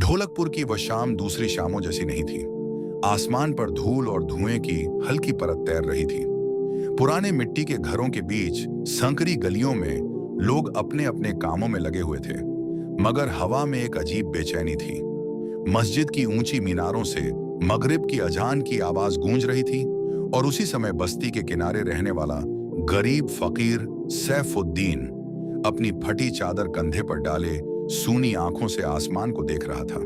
ढोलकपुर की वह शाम दूसरी शामों जैसी नहीं थी। आसमान पर धूल और धुएं की हल्की परत तैर रही थी। पुराने मिट्टी के घरों के बीच संकरी गलियों में लोग अपने अपने कामों में लगे हुए थे, मगर हवा में एक अजीब बेचैनी थी। मस्जिद की ऊंची मीनारों से मगरिब की अजान की आवाज गूंज रही थी, और उसी समय बस्ती के किनारे रहने वाला गरीब फकीर सैफुद्दीन अपनी फटी चादर कंधे पर डाले सूनी आंखों से आसमान को देख रहा था।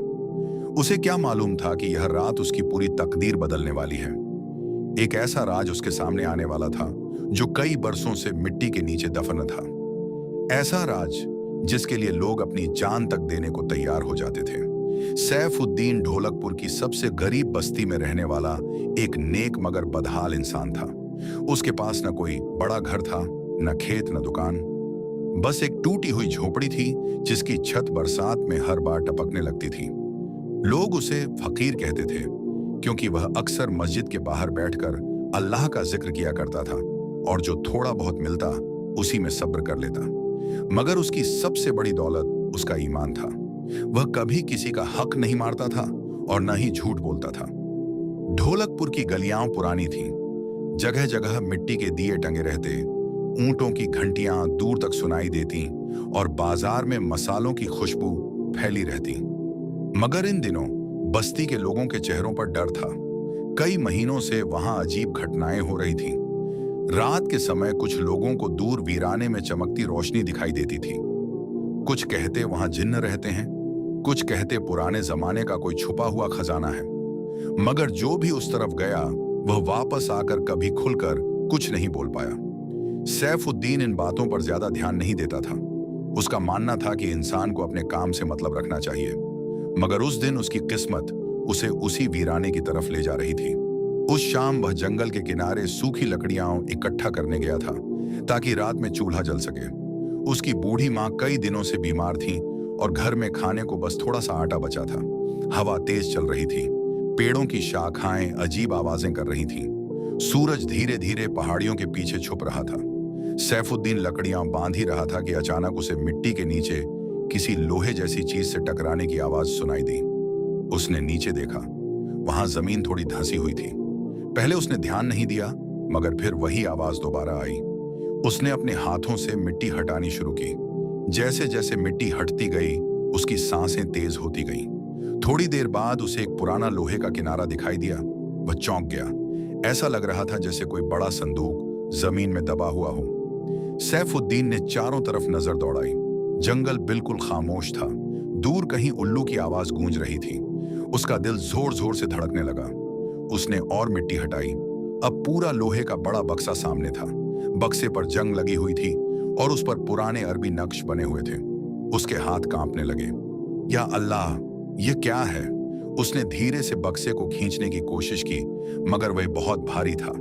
उसे क्या मालूम था कि यह रात उसकी पूरी तकदीर बदलने वाली है। एक ऐसा राज उसके सामने आने वाला था जो कई बरसों से मिट्टी के नीचे दफन था। ऐसा राज जिसके लिए लोग अपनी जान तक देने को तैयार हो जाते थे। सैफुद्दीन ढोलकपुर की सबसे गरीब बस्ती में रहने वाला एक नेक मगर बदहाल इंसान था। उसके पास न कोई बड़ा घर था, न खेत, न दुकान। बस एक टूटी हुई झोपड़ी थी जिसकी छत बरसात में हर बार टपकने लगती थी। लोग उसे फकीर कहते थे क्योंकि वह अक्सर मस्जिद के बाहर बैठकर अल्लाह का जिक्र किया करता था, और जो थोड़ा बहुत मिलता उसी में सब्र कर लेता। मगर उसकी सबसे बड़ी दौलत उसका ईमान था। वह कभी किसी का हक नहीं मारता था और न ही झूठ बोलता था। ढोलकपुर की गलियां पुरानी थीं, जगह जगह मिट्टी के दिए टंगे रहते, ऊंटों की घंटियां दूर तक सुनाई देती और बाजार में मसालों की खुशबू फैली रहती। मगर इन दिनों बस्ती के लोगों के चेहरों पर डर था। कई महीनों से वहां अजीब घटनाएं हो रही थीं। रात के समय कुछ लोगों को दूर वीराने में चमकती रोशनी दिखाई देती थी। कुछ कहते वहां जिन्न रहते हैं, कुछ कहते पुराने जमाने का कोई छुपा हुआ खजाना है। मगर जो भी उस तरफ गया वह वापस आकर कभी खुलकर कुछ नहीं बोल पाया। सैफुद्दीन इन बातों पर ज्यादा ध्यान नहीं देता था। उसका मानना था कि इंसान को अपने काम से मतलब रखना चाहिए। मगर उस दिन उसकी किस्मत उसे उसी वीराने की तरफ ले जा रही थी। उस शाम वह जंगल के किनारे सूखी लकड़ियां इकट्ठा करने गया था ताकि रात में चूल्हा जल सके। उसकी बूढ़ी माँ कई दिनों से बीमार थी और घर में खाने को बस थोड़ा सा आटा बचा था। हवा तेज चल रही थी, पेड़ों की शाखाएं अजीब आवाजें कर रही थीं। सूरज धीरे धीरे पहाड़ियों के पीछे छुप रहा था। सैफुद्दीन लकड़ियां बांध ही रहा था कि अचानक उसे मिट्टी के नीचे किसी लोहे जैसी चीज से टकराने की आवाज सुनाई दी। उसने नीचे देखा, वहां जमीन थोड़ी धंसी हुई थी। पहले उसने ध्यान नहीं दिया, मगर फिर वही आवाज दोबारा आई। उसने अपने हाथों से मिट्टी हटानी शुरू की। जैसे जैसे मिट्टी हटती गई उसकी सांसें तेज होती गईं। थोड़ी देर बाद उसे एक पुराना लोहे का किनारा दिखाई दिया। वह चौंक गया। ऐसा लग रहा था जैसे कोई बड़ा संदूक जमीन में दबा हुआ हो। सैफुद्दीन ने चारों तरफ नजर दौड़ाई। जंगल बिल्कुल खामोश था। दूर कहीं उल्लू की आवाज गूंज रही थी। उसका दिल जोर जोर से धड़कने लगा। उसने और मिट्टी हटाई। अब पूरा लोहे का बड़ा बक्सा सामने था। बक्से पर जंग लगी हुई थी और उस पर पुराने अरबी नक्श बने हुए थे। उसके हाथ कांपने लगे। या अल्लाह, ये क्या है? उसने धीरे से बक्से को खींचने की कोशिश की, मगर वह बहुत भारी था।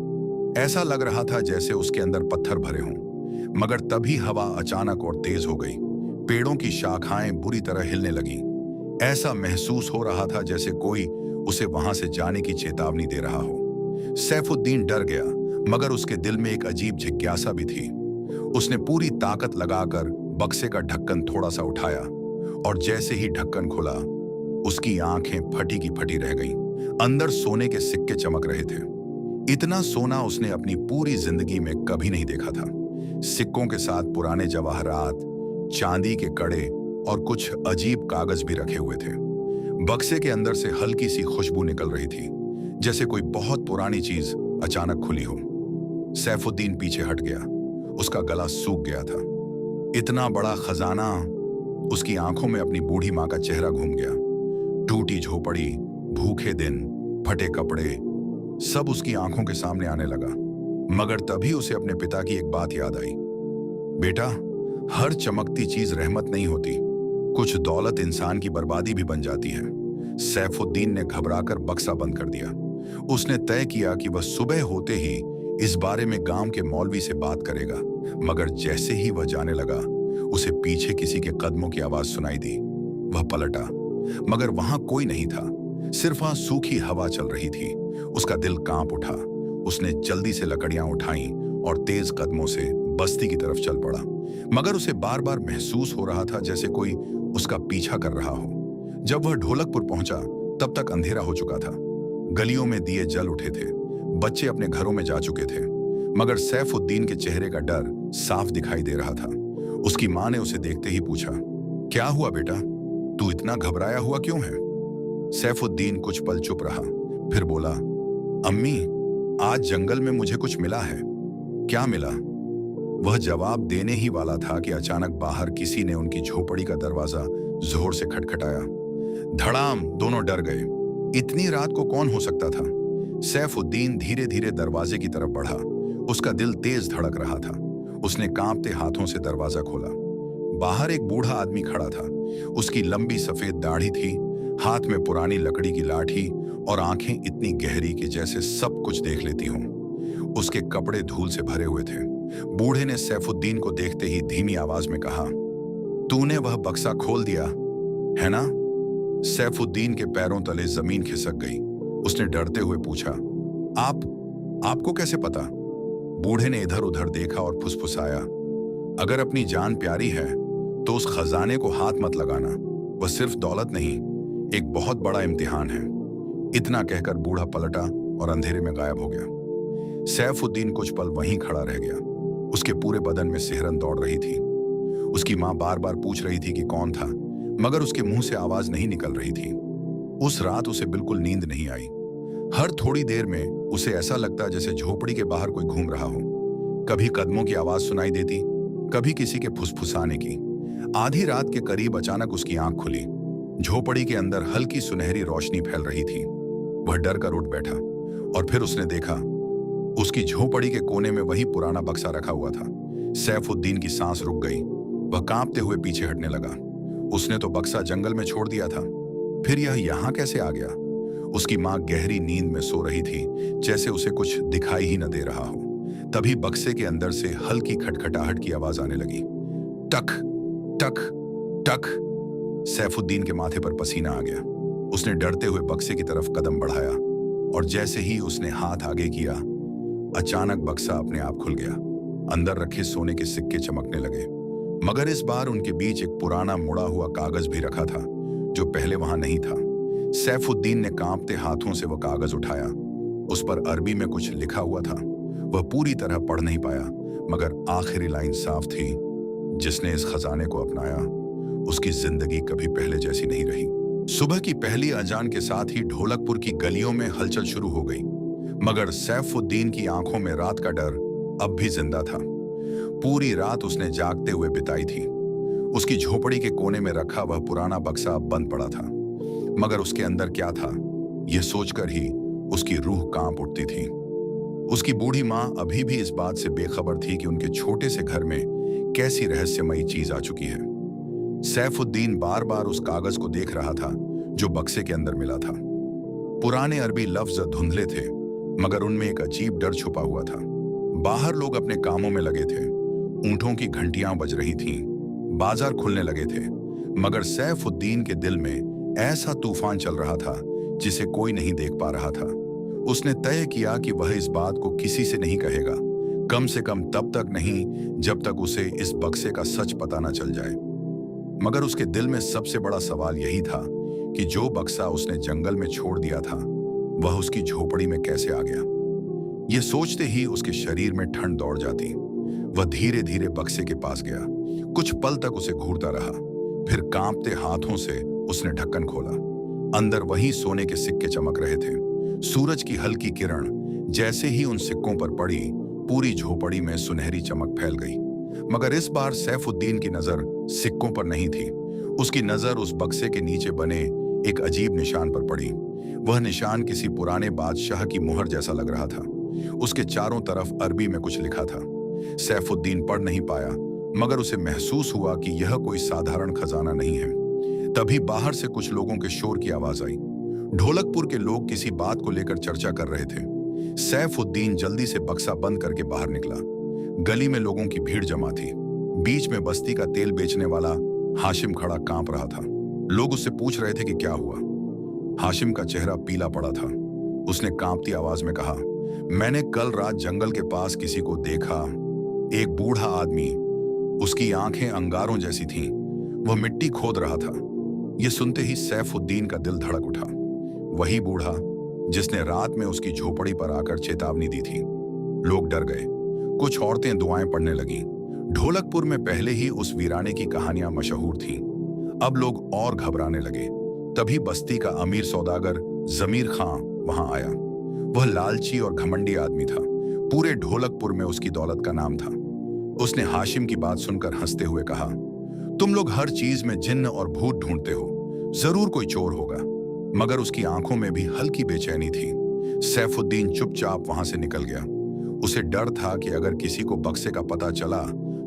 ऐसा लग रहा था जैसे उसके अंदर पत्थर भरे हों। मगर तभी हवा अचानक और तेज हो गई। पेड़ों की शाखाएं बुरी तरह हिलने लगी। ऐसा महसूस हो रहा था जैसे कोई उसे वहां से जाने की चेतावनी दे रहा हो। सैफुद्दीन डर गया, मगर उसके दिल में एक अजीब जिज्ञासा भी थी। उसने पूरी ताकत लगाकर बक्से का ढक्कन थोड़ा सा उठाया, और जैसे ही ढक्कन खुला उसकी आंखें फटी की फटी रह गईं। अंदर सोने के सिक्के चमक रहे थे। इतना सोना उसने अपनी पूरी जिंदगी में कभी नहीं देखा था। सिक्कों के साथ पुराने जवाहरात, चांदी के कड़े और कुछ अजीब कागज भी रखे हुए थे। बक्से के अंदर से हल्की सी खुशबू निकल रही थी, जैसे कोई बहुत पुरानी चीज अचानक खुली हो। सैफुद्दीन पीछे हट गया। उसका गला सूख गया था। इतना बड़ा खजाना। उसकी आंखों में अपनी बूढ़ी माँ का चेहरा घूम गया। टूटी झोपड़ी, भूखे दिन, फटे कपड़े, सब उसकी आंखों के सामने आने लगा। मगर तभी उसे अपने पिता की एक बात याद आई। बेटा, हर चमकती चीज रहमत नहीं होती। कुछ दौलत इंसान की बर्बादी भी बन जाती है। सैफुद्दीन ने घबराकर बक्सा बंद कर दिया। उसने तय किया कि वह सुबह होते ही इस बारे में गांव के मौलवी से बात करेगा। मगर जैसे ही वह जाने लगा उसे पीछे किसी के कदमों की आवाज सुनाई दी। वह पलटा, मगर वहां कोई नहीं था। सिर्फ वहां सूखी हवा चल रही थी। उसका दिल कांप उठा। उसने जल्दी से लकड़ियां उठाईं और तेज कदमों से बस्ती की तरफ चल पड़ा। मगर उसे बार बार महसूस हो रहा था जैसे कोई उसका पीछा कर रहा हो। जब वह ढोलकपुर पहुंचा तब तक अंधेरा हो चुका था। गलियों में दिए जल उठे थे, बच्चे अपने घरों में जा चुके थे, मगर सैफुद्दीन के चेहरे का डर साफ दिखाई दे रहा था। उसकी मां ने उसे देखते ही पूछा, क्या हुआ बेटा, तू इतना घबराया हुआ क्यों है? सैफुद्दीन कुछ पल चुप रहा, फिर बोला, अम्मी, आज जंगल में मुझे कुछ मिला है। क्या मिला? वह जवाब देने ही वाला था कि अचानक बाहर किसी ने उनकी झोपड़ी का दरवाजा जोर से खटखटाया। धड़ाम, दोनों डर गए। इतनी रात को कौन हो सकता था? सैफुद्दीन धीरे धीरे दरवाजे की तरफ बढ़ा। उसका दिल तेज धड़क रहा था। उसने कांपते हाथों से दरवाजा खोला। बाहर एक बूढ़ा आदमी खड़ा था। उसकी लंबी सफेद दाढ़ी थी, हाथ में पुरानी लकड़ी की लाठी और आंखें इतनी गहरी कि जैसे सब कुछ देख लेती हों। उसके कपड़े धूल से भरे हुए थे। बूढ़े ने सैफुद्दीन को देखते ही धीमी आवाज में कहा, तूने वह बक्सा खोल दिया है ना? सैफुद्दीन के पैरों तले जमीन खिसक गई। उसने डरते हुए पूछा, आपको कैसे पता? बूढ़े ने इधर उधर देखा और फुसफुसाया, अगर अपनी जान प्यारी है तो उस खजाने को हाथ मत लगाना। वह सिर्फ दौलत नहीं, एक बहुत बड़ा इम्तिहान है। इतना कहकर बूढ़ा पलटा और अंधेरे में गायब हो गया। सैफुद्दीन कुछ पल वहीं खड़ा रह गया। उसके पूरे बदन में सिहरन दौड़ रही थी। उसकी मां बार बार पूछ रही थी कि कौन था, मगर उसके मुंह से आवाज नहीं निकल रही थी। उस रात उसे बिल्कुल नींद नहीं आई। हर थोड़ी देर में उसे ऐसा लगता जैसे झोपड़ी के बाहर कोई घूम रहा हो। कभी कदमों की आवाज सुनाई देती, कभी किसी के फुसफुसाने की। आधी रात के करीब अचानक उसकी आंख खुली। झोपड़ी के अंदर हल्की सुनहरी रोशनी फैल रही थी। वह डर कर उठ बैठा और फिर उसने देखा, उसकी झोपड़ी के कोने में वही पुराना बक्सा रखा हुआ था। सैफुद्दीन की सांस रुक गई। वह कांपते हुए पीछे हटने लगा। उसने तो बक्सा जंगल में छोड़ दिया था, फिर यह यहां कैसे आ गया? उसकी मां गहरी नींद में सो रही थी, जैसे उसे कुछ दिखाई ही न दे रहा हो। तभी बक्से के अंदर से हल्की खटखटाहट की आवाज आने लगी। टक टक टक। सैफुद्दीन के माथे पर पसीना आ गया। उसने डरते हुए बक्से की तरफ कदम बढ़ाया और जैसे ही उसने हाथ आगे किया, अचानक बक्सा अपने आप खुल गया। अंदर रखे सोने के सिक्के चमकने लगे, मगर इस बार उनके बीच एक पुराना मुड़ा हुआ कागज भी रखा था, जो पहले वहां नहीं था। सैफुद्दीन ने कांपते हाथों से वह कागज उठाया। उस पर अरबी में कुछ लिखा हुआ था। वह पूरी तरह पढ़ नहीं पाया, मगर आखिरी लाइन साफ थी, जिसने इस खजाने को अपनाया उसकी जिंदगी कभी पहले जैसी नहीं रही। सुबह की पहली अजान के साथ ही ढोलकपुर की गलियों में हलचल शुरू हो गई, मगर सैफुद्दीन की आंखों में रात का डर अब भी जिंदा था। पूरी रात उसने जागते हुए बिताई थी। उसकी झोपड़ी के कोने में रखा वह पुराना बक्सा अब बंद पड़ा था, मगर उसके अंदर क्या था, यह सोचकर ही उसकी रूह कांप उठती थी। उसकी बूढ़ी मां अभी भी इस बात से बेखबर थी कि उनके छोटे से घर में कैसी रहस्यमयी चीज आ चुकी है। सैफुद्दीन बार बार उस कागज को देख रहा था जो बक्से के अंदर मिला था। पुराने अरबी लफ्ज धुंधले थे, मगर उनमें एक अजीब डर छुपा हुआ था। बाहर लोग अपने कामों में लगे थे, ऊंटों की घंटियां बज रही थीं, बाजार खुलने लगे थे, मगर सैफुद्दीन के दिल में ऐसा तूफान चल रहा था जिसे कोई नहीं देख पा रहा था। उसने तय किया कि वह इस बात को किसी से नहीं कहेगा, कम से कम तब तक नहीं जब तक उसे इस बक्से का सच पता न चल जाए। मगर उसके दिल में सबसे बड़ा सवाल यही था कि जो बक्सा उसने जंगल में छोड़ दिया था, वह उसकी झोपड़ी में कैसे आ गया। यह सोचते ही उसके शरीर में ठंड दौड़ जाती। वह धीरे धीरे बक्से के पास गया। कुछ पल तक उसे घूरता रहा, फिर कांपते हाथों से उसने ढक्कन खोला। अंदर वही सोने के सिक्के चमक रहे थे। सूरज की हल्की किरण जैसे ही उन सिक्कों पर पड़ी, पूरी झोपड़ी में सुनहरी चमक फैल गई। मगर इस बार सैफुद्दीन की नजर सिक्कों पर नहीं थी। उसकी नजर उस बक्से के नीचे बने एक अजीब निशान पर पड़ी। वह निशान किसी पुराने बादशाह की मुहर जैसा लग रहा था। उसके चारों तरफ अरबी में कुछ लिखा था। सैफुद्दीन पढ़ नहीं पाया, मगर उसे महसूस हुआ कि यह कोई साधारण खजाना नहीं है। तभी बाहर से कुछ लोगों के शोर की आवाज आई। ढोलकपुर के लोग किसी बात को लेकर चर्चा कर रहे थे। सैफुद्दीन जल्दी से बक्सा बंद करके बाहर निकला। गली में लोगों की भीड़ जमा थी। बीच में बस्ती का तेल बेचने वाला हाशिम खड़ा कांप रहा था। लोग उससे पूछ रहे थे कि क्या हुआ। हाशिम का चेहरा पीला पड़ा था। उसने कांपती आवाज में कहा, मैंने कल रात जंगल के पास किसी को देखा। एक बूढ़ा आदमी, उसकी आंखें अंगारों जैसी थीं। वह मिट्टी खोद रहा था। ये सुनते ही सैफुद्दीन का दिल धड़क उठा। वही बूढ़ा जिसने रात में उसकी झोपड़ी पर आकर चेतावनी दी थी। लोग डर गए। कुछ औरतें दुआएं पढ़ने लगीं। ढोलकपुर में पहले ही उस वीराने की कहानियां मशहूर थीं। अब लोग और घबराने लगे। तभी बस्ती का अमीर सौदागर जमीर खां वहां आया। वह लालची और घमंडी आदमी था। पूरे ढोलकपुर में उसकी दौलत का नाम था। उसने हाशिम की बात सुनकर हंसते हुए कहा, तुम लोग हर चीज में जिन्न और भूत ढूंढते हो, जरूर कोई चोर होगा। मगर उसकी आंखों में भी हल्की बेचैनी थी। सैफुद्दीन चुपचाप वहां से निकल गया। उसे डर था कि अगर किसी को बक्से का पता चला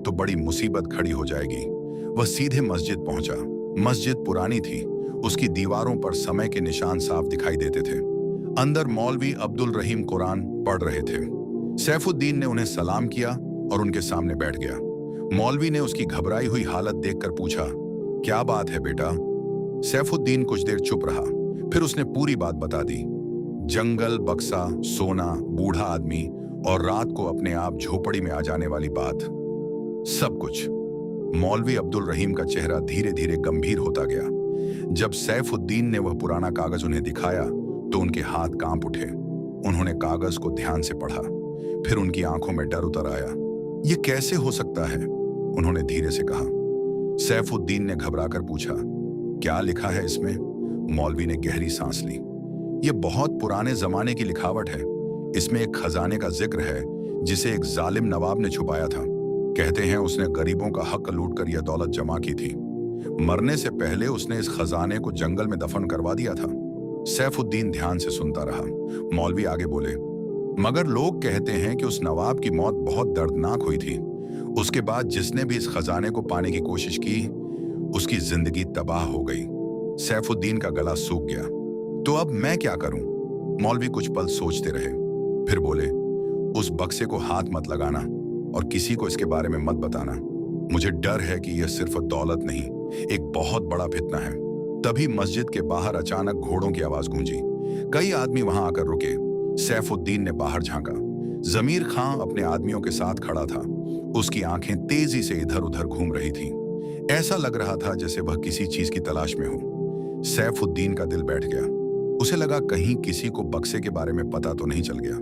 तो बड़ी मुसीबत खड़ी हो जाएगी। वह सीधे मस्जिद पहुंचा। मस्जिद पुरानी थी। उसकी दीवारों पर समय के निशान साफ दिखाई देते थे। अंदर मौलवी अब्दुल रहीम कुरान पढ़ रहे थे। सैफुद्दीन ने उन्हें सलाम किया और उनके सामने बैठ गया। मौलवी ने उसकी घबराई हुई हालत देखकर पूछा, क्या बात है बेटा? सैफुद्दीन कुछ देर चुप रहा। फिर उसने पूरी बात बता दी। जंगल, बक्सा, सोना, बूढ़ा आदमी और रात को अपने आप झोपड़ी में आ जाने वाली बात, सब कुछ। मौलवी अब्दुल रहीम का चेहरा धीरे धीरे गंभीर होता गया। जब सैफुद्दीन ने वह पुराना कागज उन्हें दिखाया तो उनके हाथ कांप उठे। उन्होंने कागज को ध्यान से पढ़ा। फिर उनकी आंखों में डर उतर आया। यह कैसे हो सकता है? उन्होंने धीरे से कहा। सैफुद्दीन ने घबराकर पूछा, क्या लिखा है इसमें? मौलवी ने गहरी सांस ली। यह बहुत पुराने जमाने की लिखावट है। इसमें एक खजाने का जिक्र है जिसे एक जालिम नवाब ने छुपाया था। कहते हैं उसने गरीबों का हक लूटकर यह दौलत जमा की थी। मरने से पहले उसने इस खजाने को जंगल में दफन करवा दिया था। सैफुद्दीन ध्यान से सुनता रहा। मौलवी आगे बोले, मगर लोग कहते हैं कि उस नवाब की मौत बहुत दर्दनाक हुई थी। उसके बाद जिसने भी इस खजाने को पाने की कोशिश की, उसकी जिंदगी तबाह हो गई। सैफुद्दीन का गला सूख गया। तो अब मैं क्या करूं? मौलवी कुछ पल सोचते रहे। फिर बोले, उस बक्से को हाथ मत लगाना और किसी को इसके बारे में मत बताना। मुझे डर है कि यह सिर्फ दौलत नहीं, एक बहुत बड़ा फितना है। तभी मस्जिद के बाहर अचानक घोड़ों की आवाज गूंजी। कई आदमी वहां आकर रुके। सैफुद्दीन ने बाहर झांका। जमीर खां अपने आदमियों के साथ खड़ा था। उसकी आंखें तेजी से इधर उधर घूम रही थीं। ऐसा लग रहा था जैसे वह किसी चीज की तलाश में हो। सैफुद्दीन का दिल बैठ गया। उसे लगा कहीं किसी को बक्से के बारे में पता तो नहीं चल गया।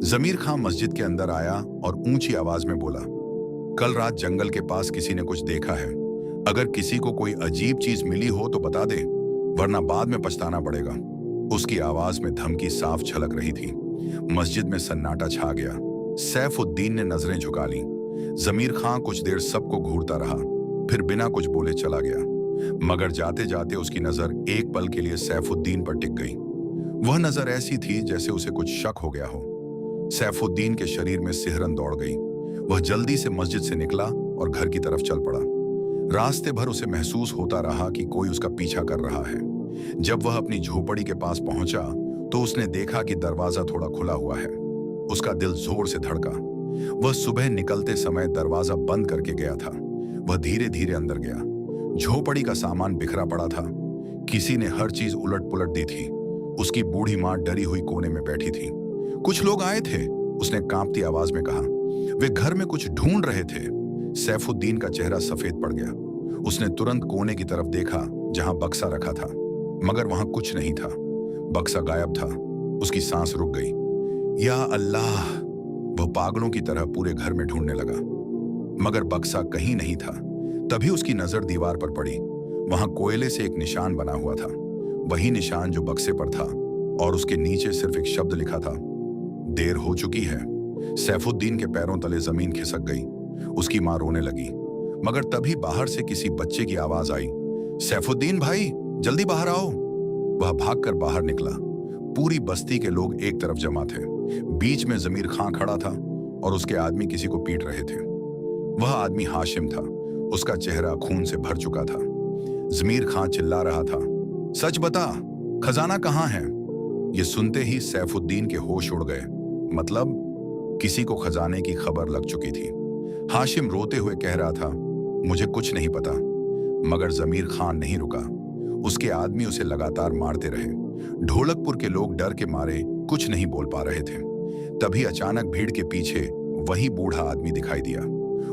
जमीर खां मस्जिद के अंदर आया और ऊंची आवाज में बोला, कल रात जंगल के पास किसी ने कुछ देखा है। अगर किसी को कोई अजीब चीज मिली हो तो बता दे, वरना बाद में पछताना पड़ेगा। उसकी आवाज में धमकी साफ झलक रही थी। मस्जिद में सन्नाटा छा गया। सैफुद्दीन ने नजरें झुका लीं। जमीर खां कुछ देर सबको घूरता रहा, फिर बिना कुछ बोले चला गया। मगर जाते जाते उसकी नजर एक पल के लिए सैफुद्दीन पर टिक गई। वह नजर ऐसी थी जैसे उसे कुछ शक हो गया हो। सैफुद्दीन के शरीर में सिहरन दौड़ गई। वह जल्दी से मस्जिद से निकला और घर की तरफ चल पड़ा। रास्ते भर उसे महसूस होता रहा कि कोई उसका पीछा कर रहा है। जब वह अपनी झोपड़ी के पास पहुंचा तो उसने देखा कि दरवाजा थोड़ा खुला हुआ है। उसका दिल जोर से धड़का। वह सुबह निकलते समय दरवाजा बंद करके गया था। वह धीरे धीरे अंदर गया। झोपड़ी का सामान बिखरा पड़ा था। किसी ने हर चीज उलट पुलट दी थी। उसकी बूढ़ी मां डरी हुई कोने में बैठी थी। कुछ लोग आए थे, उसने कांपती आवाज में कहा। वे घर में कुछ ढूंढ रहे थे। सैफुद्दीन का चेहरा सफेद पड़ गया। उसने तुरंत कोने की तरफ देखा जहां बक्सा रखा था, मगर वहां कुछ नहीं था। बक्सा गायब था। उसकी सांस रुक गई। या अल्लाह! वह पागलों की तरह पूरे घर में ढूंढने लगा, मगर बक्सा कहीं नहीं था। तभी उसकी नजर दीवार पर पड़ी। वहां कोयले से एक निशान बना हुआ था, वही निशान जो बक्से पर था, और उसके नीचे सिर्फ एक शब्द लिखा था, देर हो चुकी है। सैफुद्दीन के पैरों तले जमीन खिसक गई। उसकी मां रोने लगी, मगर तभी बाहर से किसी बच्चे की आवाज आई, सैफुद्दीन भाई, जल्दी बाहर आओ। वह भागकर बाहर निकला। पूरी बस्ती के लोग एक तरफ जमा थे। बीच में जमीर खां खड़ा था और उसके आदमी किसी को पीट रहे थे। वह आदमी हाशिम था। उसका चेहरा खून से भर चुका था। जमीर खां चिल्ला रहा था, सच बता, खजाना कहाँ है? ये सुनते ही सैफुद्दीन के होश उड़ गए। मतलब किसी को खजाने की खबर लग चुकी थी। हाशिम रोते हुए कह रहा था, मुझे कुछ नहीं पता। मगर जमीर खान नहीं रुका। उसके आदमी उसे लगातार मारते रहे। ढोलकपुर के लोग डर के मारे कुछ नहीं बोल पा रहे थे। तभी अचानक भीड़ के पीछे वही बूढ़ा आदमी दिखाई दिया।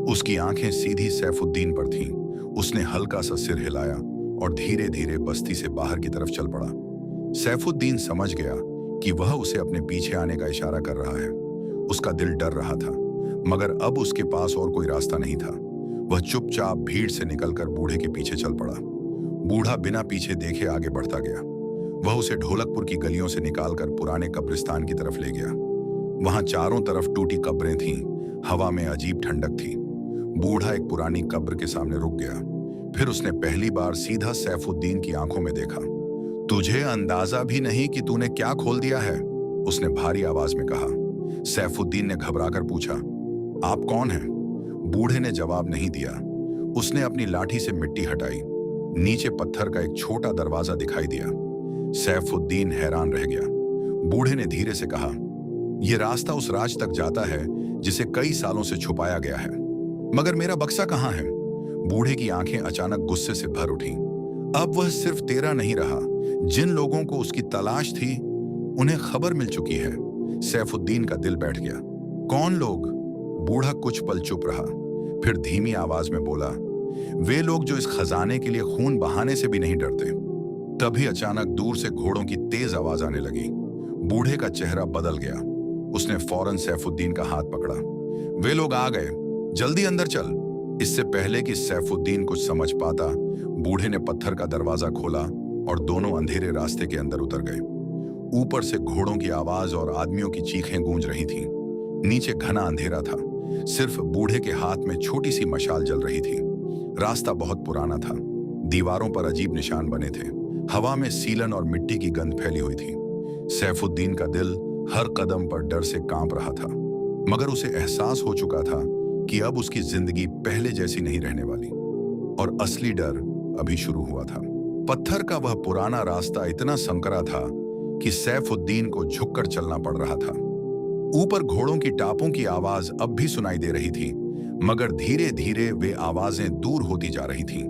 उसकी आंखें सीधी सैफुद्दीन पर थीं। उसने हल्का सा सिर हिलाया और धीरे धीरे बस्ती से बाहर की तरफ चल पड़ा। सैफुद्दीन समझ गया कि वह उसे अपने पीछे आने का इशारा कर रहा है। उसका दिल डर रहा था, मगर अब उसके पास और कोई रास्ता नहीं था। वह चुपचाप भीड़ से निकलकर बूढ़े के पीछे चल पड़ा। बूढ़ा बिना पीछे देखे आगे बढ़ता गया। वह उसे ढोलकपुर की गलियों से निकालकर पुराने कब्रिस्तान की तरफ ले गया। वहां चारों तरफ टूटी कब्रें थीं, हवा में अजीब ठंडक थी। बूढ़ा एक पुरानी कब्र के सामने रुक गया। फिर उसने पहली बार सीधा सैफुद्दीन की आंखों में देखा। तुझे अंदाजा भी नहीं कि तूने क्या खोल दिया है, उसने भारी आवाज में कहा। सैफुद्दीन ने घबराकर पूछा, आप कौन हैं? बूढ़े ने जवाब नहीं दिया। उसने अपनी लाठी से मिट्टी हटाई। नीचे पत्थर का एक छोटा दरवाजा दिखाई दिया। सैफुद्दीन हैरान रह गया। बूढ़े ने धीरे से कहा, यह रास्ता उस राज तक जाता है जिसे कई सालों से छुपाया गया है। मगर मेरा बक्सा कहाँ है? बूढ़े की आंखें अचानक गुस्से से भर उठी। अब वह सिर्फ तेरा नहीं रहा। जिन लोगों को उसकी तलाश थी उन्हें खबर मिल चुकी है। सैफुद्दीन का दिल बैठ गया। कौन लोग? बूढ़ा कुछ पल चुप रहा, फिर धीमी आवाज में बोला, वे लोग जो इस खजाने के लिए खून बहाने से भी नहीं डरते। तभी अचानक दूर से घोड़ों की तेज आवाज आने लगी। बूढ़े का चेहरा बदल गया। उसने फौरन सैफुद्दीन का हाथ पकड़ा। वे लोग आ गए, जल्दी अंदर चल। इससे पहले कि सैफुद्दीन कुछ समझ पाता, बूढ़े ने पत्थर का दरवाजा खोला और दोनों अंधेरे रास्ते के अंदर उतर गए। ऊपर से घोड़ों की आवाज और आदमियों की चीखें गूंज रही थीं। नीचे घना अंधेरा था। सिर्फ बूढ़े के हाथ में छोटी सी मशाल जल रही थी। रास्ता बहुत पुराना था। दीवारों पर अजीब निशान बने थे। हवा में सीलन और मिट्टी की गंध फैली हुई थी। सैफुद्दीन का दिल हर कदम पर डर से कांप रहा था, मगर उसे एहसास हो चुका था कि अब उसकी जिंदगी पहले जैसी नहीं रहने वाली और असली डर अभी शुरू हुआ था। पत्थर का वह पुराना रास्ता इतना संकरा था कि सैफुद्दीन को झुककर चलना पड़ रहा था। ऊपर घोड़ों की टापों की आवाज अब भी सुनाई दे रही थी, मगर धीरे धीरे वे आवाजें दूर होती जा रही थीं।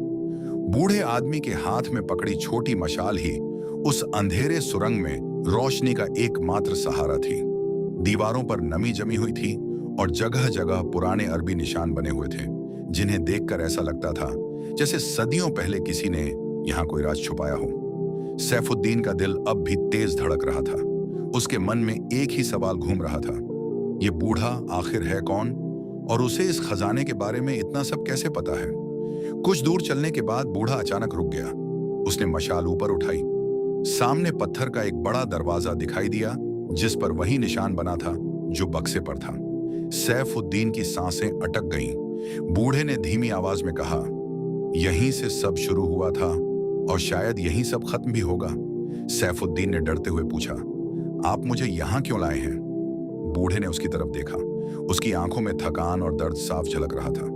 बूढ़े आदमी के हाथ में पकड़ी छोटी मशाल ही उस अंधेरे सुरंग में रोशनी का एकमात्र सहारा थी। दीवारों पर नमी जमी हुई थी और जगह जगह पुराने अरबी निशान बने हुए थे, जिन्हें देखकर ऐसा लगता था जैसे सदियों पहले किसी ने यहाँ कोई राज छुपाया हो। सैफुद्दीन का दिल अब भी तेज धड़क रहा था। उसके मन में एक ही सवाल घूम रहा था, ये बूढ़ा आखिर है कौन और उसे इस खजाने के बारे में इतना सब कैसे पता है? कुछ दूर चलने के बाद बूढ़ा अचानक रुक गया। उसने मशाल ऊपर उठाई। सामने पत्थर का एक बड़ा दरवाजा दिखाई दिया, जिस पर वही निशान बना था जो बक्से पर था। सैफुद्दीन की सांसें अटक गईं। बूढ़े ने धीमी आवाज में कहा, यहीं से सब शुरू हुआ था और शायद यहीं सब खत्म भी होगा। सैफुद्दीन ने डरते हुए पूछा, आप मुझे यहां क्यों लाए हैं? बूढ़े ने उसकी तरफ देखा। उसकी आंखों में थकान और दर्द साफ झलक रहा था।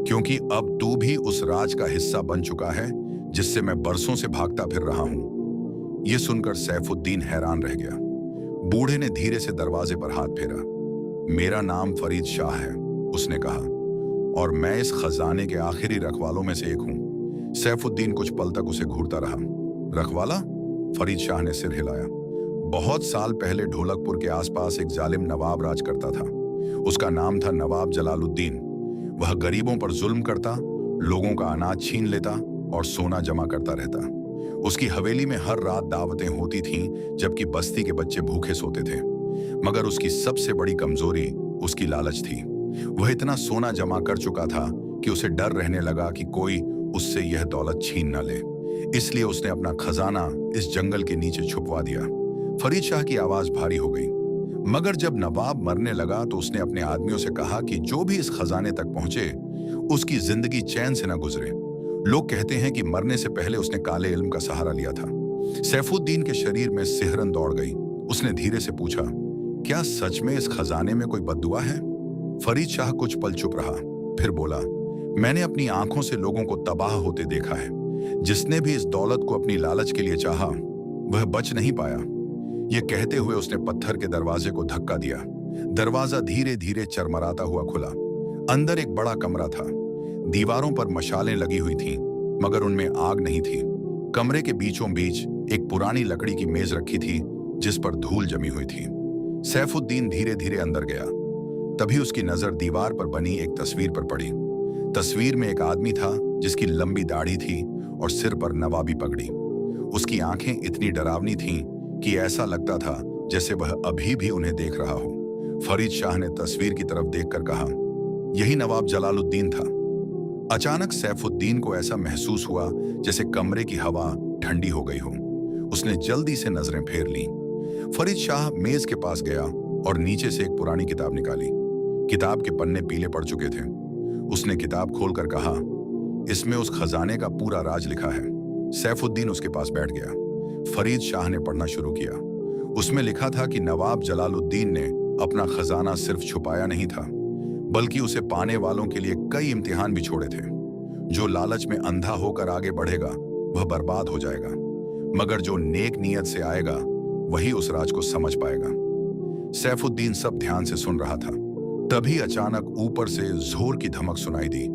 क्योंकि अब तू भी उस राज का हिस्सा बन चुका है जिससे मैं बरसों से भागता फिर रहा हूं। यह सुनकर सैफुद्दीन हैरान रह गया। बूढ़े ने धीरे से दरवाजे पर हाथ फेरा। मेरा नाम फरीद शाह है, उसने कहा, और मैं इस खजाने के आखिरी रखवालों में से एक हूं। सैफुद्दीन कुछ पल तक उसे घूरता रहा। रखवाला? फरीद शाह ने सिर हिलाया। बहुत साल पहले ढोलकपुर के आसपास एक जालिम नवाब राज करता था। उसका नाम था नवाब जलालुद्दीन। वह गरीबों पर जुल्म करता, लोगों का अनाज छीन लेता और सोना जमा करता रहता। उसकी हवेली में हर रात दावतें होती थीं, जबकि बस्ती के बच्चे भूखे सोते थे। मगर उसकी सबसे बड़ी कमजोरी उसकी लालच थी। वह इतना सोना जमा कर चुका था कि उसे डर रहने लगा कि कोई उससे यह दौलत छीन न ले। इसलिए उसने अपना खजाना इस जंगल के नीचे छुपवा दिया। फरीद शाह की आवाज भारी हो गई। मगर जब नवाब मरने लगा तो उसने अपने आदमियों से कहा कि जो भी इस खजाने तक पहुंचे उसकी जिंदगी चैन से न गुजरे। लोग कहते हैं कि मरने से पहले उसने काले इल्म का सहारा लिया था। सैफुद्दीन के शरीर में सिहरन दौड़ गई। उसने धीरे से पूछा, क्या सच में इस खजाने में कोई बद्दुआ है? फरीद शाह कुछ पल चुप रहा, फिर बोला, मैंने अपनी आंखों से लोगों को तबाह होते देखा है। जिसने भी इस दौलत को अपनी लालच के लिए चाहा, वह बच नहीं पाया। यह कहते हुए उसने पत्थर के दरवाजे को धक्का दिया। दरवाजा धीरे धीरे चरमराता हुआ खुला। अंदर एक बड़ा कमरा था। दीवारों पर मशालें लगी हुई थीं, मगर उनमें आग नहीं थी। कमरे के बीचों बीच एक पुरानी लकड़ी की मेज रखी थी, जिस पर धूल जमी हुई थी। सैफुद्दीन धीरे धीरे अंदर गया। तभी उसकी नजर दीवार पर बनी एक तस्वीर पर पड़ी। तस्वीर में एक आदमी था जिसकी लंबी दाढ़ी थी और सिर पर नवाबी पगड़ी। उसकी आंखें इतनी डरावनी थीं कि ऐसा लगता था जैसे वह अभी भी उन्हें देख रहा हो। फरीद शाह ने तस्वीर की तरफ देखकर कहा, यही नवाब जलालुद्दीन था। अचानक सैफुद्दीन को ऐसा महसूस हुआ जैसे कमरे की हवा ठंडी हो गई हो। उसने जल्दी से नजरें फेर लीं। फरीद शाह मेज के पास गया और नीचे से एक पुरानी किताब निकाली। किताब के पन्ने पीले पड़ चुके थे। उसने किताब खोलकर कहा, इसमें उस खजाने का पूरा राज लिखा है। सैफुद्दीन उसके पास बैठ गया। फरीद शाह ने पढ़ना शुरू किया। उसमें लिखा था कि नवाब जलालुद्दीन ने अपना खजाना सिर्फ छुपाया नहीं था, बल्कि उसे पाने वालों के लिए कई इम्तिहान भी छोड़े थे। जो लालच में अंधा होकर आगे बढ़ेगा वह बर्बाद हो जाएगा, मगर जो नेक नीयत से आएगा वही उस राज को समझ पाएगा। सैफुद्दीन सब ध्यान से सुन रहा था। तभी अचानक ऊपर से जोर की धमक सुनाई दी।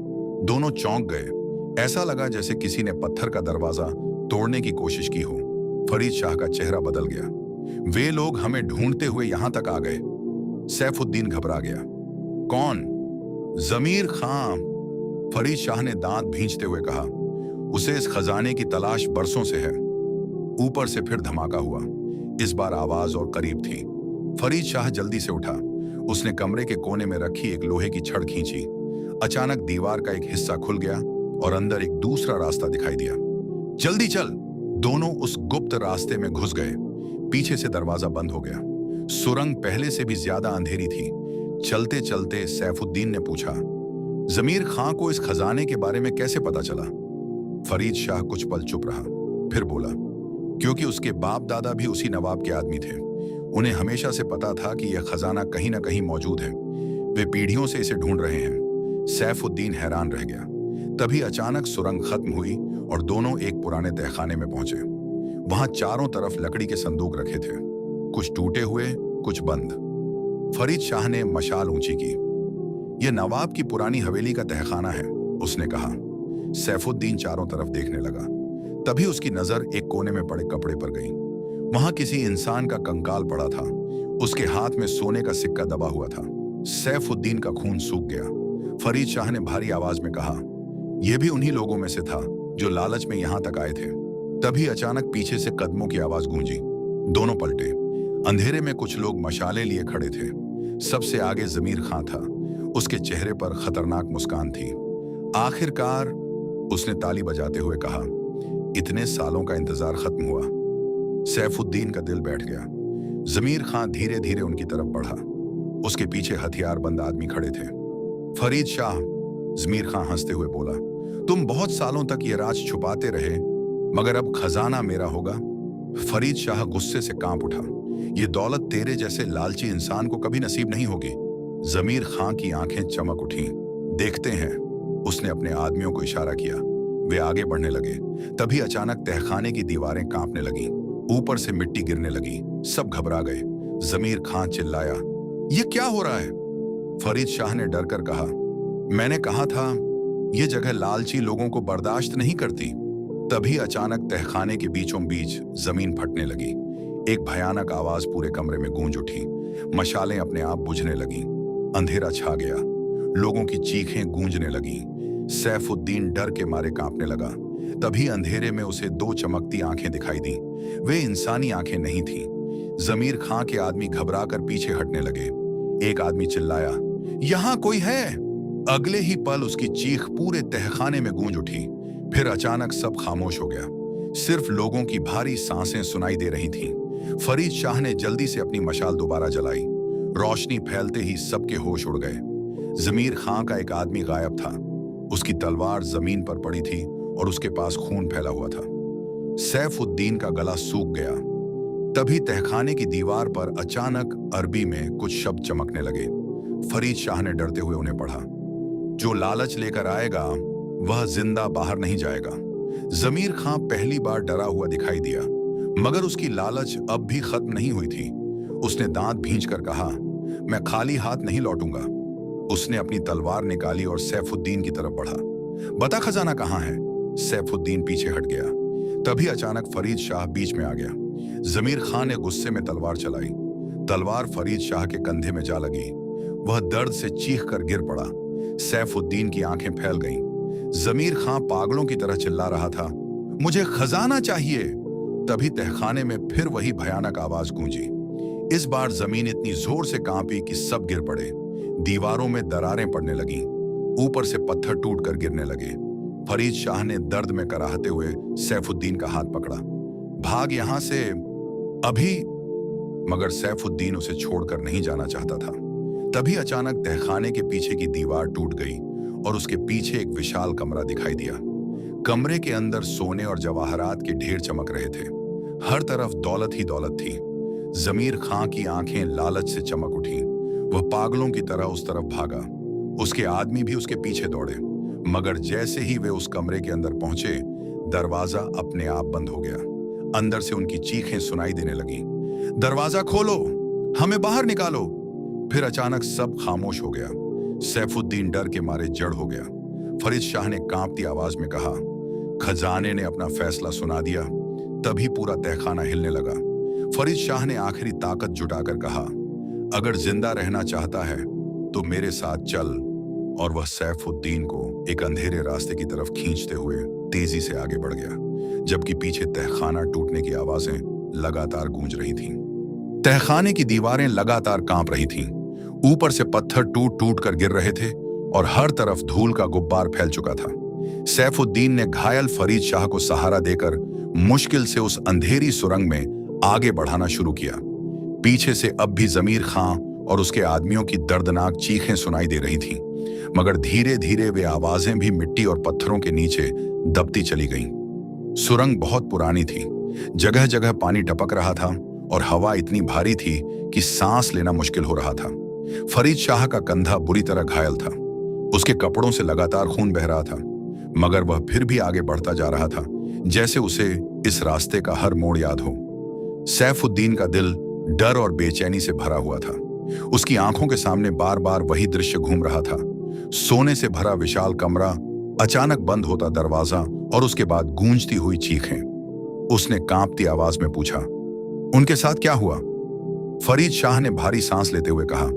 दोनों चौंक गए। ऐसा लगा जैसे किसी ने पत्थर का दरवाजा तोड़ने की कोशिश की हो। फरीद शाह का चेहरा बदल गया। वे लोग हमें ढूंढते हुए यहां तक आ गए। सैफुद्दीन घबरा गया। कौन? जमीर खां। फरीद शाह ने दांत भींचते हुए कहा, उसे इस खजाने की तलाश बरसों से है। ऊपर से फिर धमाका हुआ। इस बार आवाज और करीब थी। फरीद शाह जल्दी से उठा। उसने कमरे के कोने में रखी एक लोहे की छड़ खींची। अचानक दीवार का एक हिस्सा खुल गया और अंदर एक दूसरा रास्ता दिखाई दिया। जल्दी चल। दोनों उस गुप्त रास्ते में घुस गए। पीछे से दरवाजा बंद हो गया। सुरंग पहले से भी ज्यादा अंधेरी थी। चलते चलते सैफुद्दीन ने पूछा, जमीर खां को इस खजाने के बारे में कैसे पता चला? फरीद शाह कुछ पल चुप रहा, फिर बोला, क्योंकि उसके बाप दादा भी उसी नवाब के आदमी थे। उन्हें हमेशा से पता था कि यह खजाना कहीं ना कहीं मौजूद है। वे पीढ़ियों से इसे ढूंढ रहे हैं। सैफुद्दीन हैरान रह गया। तभी अचानक सुरंग खत्म हुई और दोनों एक पुराने तहखाने में पहुंचे। वहां चारों तरफ लकड़ी के संदूक रखे थे, कुछ टूटे हुए, कुछ बंद। फरीद शाह ने मशाल ऊंची की। यह नवाब की पुरानी हवेली का तहखाना है, उसने कहा। सैफुद्दीन चारों तरफ देखने लगा। तभी उसकी नजर एक कोने में पड़े कपड़े पर गई। वहां किसी इंसान का कंकाल पड़ा था। उसके हाथ में सोने का सिक्का दबा हुआ था। सैफुद्दीन का खून सूख गया। फरीद शाह ने भारी आवाज में कहा, यह भी उन्हीं लोगों में से था जो लालच में यहां तक आए थे। तभी अचानक पीछे से कदमों की आवाज गूंजी। दोनों पलटे। अंधेरे में कुछ लोग मशाले लिए खड़े थे। सबसे आगे जमीर खां था। उसके चेहरे पर खतरनाक मुस्कान थी। आखिरकार, उसने ताली बजाते हुए कहा, इतने सालों का इंतजार खत्म हुआ। सैफुद्दीन का दिल बैठ गया। जमीर खां धीरे धीरे उनकी तरफ बढ़ा। उसके पीछे हथियारबंद आदमी खड़े थे। फरीद शाह, जमीर खां हंसते हुए बोला, तुम बहुत सालों तक ये राज छुपाते रहे, मगर अब खजाना मेरा होगा। फरीद शाह गुस्से से कांप उठा। ये दौलत तेरे जैसे लालची इंसान को कभी नसीब नहीं होगी। जमीर खां की आंखें चमक उठी। देखते हैं, उसने अपने आदमियों को इशारा किया। वे आगे बढ़ने लगे। तभी अचानक तहखाने की दीवारें कांपने लगीं। ऊपर से मिट्टी गिरने लगी। सब घबरा गए। जमीर खां चिल्लाया, ये क्या हो रहा है? फरीद शाह ने डरकर कहा, मैंने कहा था ये जगह लालची लोगों को बर्दाश्त नहीं करती। तभी अचानक तहखाने के बीचों बीच जमीन फटने लगी। एक भयानक आवाज पूरे कमरे में गूंज उठी। मशालें अपने आप बुझने लगीं। अंधेरा छा गया। लोगों की चीखें गूंजने लगीं। सैफुद्दीन डर के मारे कांपने लगा। तभी अंधेरे में उसे दो चमकती आंखें दिखाई दी। वे इंसानी आंखें नहीं थीं। जमीर खां के आदमी घबराकर पीछे हटने लगे। एक आदमी चिल्लाया, यहां कोई है। अगले ही पल उसकी चीख पूरे तहखाने में गूंज उठी। फिर अचानक सब खामोश हो गया। सिर्फ लोगों की भारी सांसें सुनाई दे रही थीं। फरीद शाह ने जल्दी से अपनी मशाल दोबारा जलाई। रोशनी फैलते ही सबके होश उड़ गए। जमीर खां का एक आदमी गायब था। उसकी तलवार जमीन पर पड़ी थी और उसके पास खून फैला हुआ था। सैफुद्दीन का गला सूख गया। तभी तहखाने की दीवार पर अचानक अरबी में कुछ शब्द चमकने लगे। फरीद शाह ने डरते हुए उन्हें पढ़ा, जो लालच लेकर आएगा वह जिंदा बाहर नहीं जाएगा। जमीर खां पहली बार डरा हुआ दिखाई दिया, मगर उसकी लालच अब भी खत्म नहीं हुई थी। उसने दांत भींचकर कहा, मैं खाली हाथ नहीं लौटूंगा। उसने अपनी तलवार निकाली और सैफुद्दीन की तरफ बढ़ा। बता खजाना कहाँ है? सैफुद्दीन पीछे हट गया। तभी अचानक फरीद शाह बीच में आ गया। जमीर खान ने गुस्से में तलवार चलाई। तलवार फरीद शाह के कंधे में जा लगी। वह दर्द से चीख कर गिर पड़ा। सैफुद्दीन की आंखें फैल गईं। जमीर खां पागलों की तरह चिल्ला रहा था, मुझे खजाना चाहिए। तभी तहखाने में फिर वही भयानक आवाज गूंजी। इस बार जमीन इतनी जोर से कांपी कि सब गिर पड़े। दीवारों में दरारें पड़ने लगीं, ऊपर से पत्थर टूटकर गिरने लगे। फरीद शाह ने दर्द में कराहते हुए सैफुद्दीन का हाथ पकड़ा। भाग यहां से अभी। मगर सैफुद्दीन उसे छोड़कर नहीं जाना चाहता था। तभी अचानक तहखाने के पीछे की दीवार टूट गई और उसके पीछे एक विशाल कमरा दिखाई दिया। कमरे के अंदर सोने और जवाहरात के ढेर चमक रहे थे। हर तरफ दौलत ही दौलत थी। जमीर खां की आंखें लालच से चमक उठी। वह पागलों की तरह उस तरफ भागा। उसके आदमी भी उसके पीछे दौड़े, मगर जैसे ही वे उस कमरे के अंदर पहुंचे, दरवाजा अपने आप बंद हो गया। अंदर से उनकी चीखें सुनाई देने लगीं, दरवाजा खोलो, हमें बाहर निकालो। फिर अचानक सब खामोश हो गया। सैफुद्दीन डर के मारे जड़ हो गया। फरीद शाह ने कांपती आवाज में कहा, खजाने ने अपना फैसला सुना दिया। तभी पूरा तहखाना हिलने लगा। फरीद शाह ने आखिरी ताकत जुटाकर कहा, अगर जिंदा रहना चाहता है तो मेरे साथ चल। और वह सैफुद्दीन को एक अंधेरे रास्ते की तरफ खींचते हुए तेजी से आगे बढ़ गया, जबकि पीछे तहखाना टूटने की आवाजें लगातार गूंज रही थीं। तहखाने की दीवारें लगातार कांप रही थीं। ऊपर से पत्थर टूट टूट कर गिर रहे थे और हर तरफ धूल का गुब्बार फैल चुका था। सैफुद्दीन ने घायल फरीद शाह को सहारा देकर मुश्किल से उस अंधेरी सुरंग में आगे बढ़ाना शुरू किया। पीछे से अब भी जमीर खां और उसके आदमियों की दर्दनाक चीखें सुनाई दे रही थीं, मगर धीरे धीरे वे आवाजें भी मिट्टी और पत्थरों के नीचे दबती चली गईं। सुरंग बहुत पुरानी थी। जगह जगह पानी टपक रहा था और हवा इतनी भारी थी कि सांस लेना मुश्किल हो रहा था। फरीद शाह का कंधा बुरी तरह घायल था। उसके कपड़ों से लगातार खून बह रहा था, मगर वह फिर भी आगे बढ़ता जा रहा था, जैसे उसे इस रास्ते का हर मोड़ याद हो। सैफुद्दीन का दिल डर और बेचैनी से भरा हुआ था। उसकी आंखों के सामने बार बार वही दृश्य घूम रहा था। सोने से भरा विशाल कमरा, अचानक बंद होता दरवाजा और उसके बाद गूंजती हुई चीखें। उसने कांपती आवाज में पूछा, उनके साथ क्या हुआ? फरीद शाह ने भारी सांस लेते हुए कहा,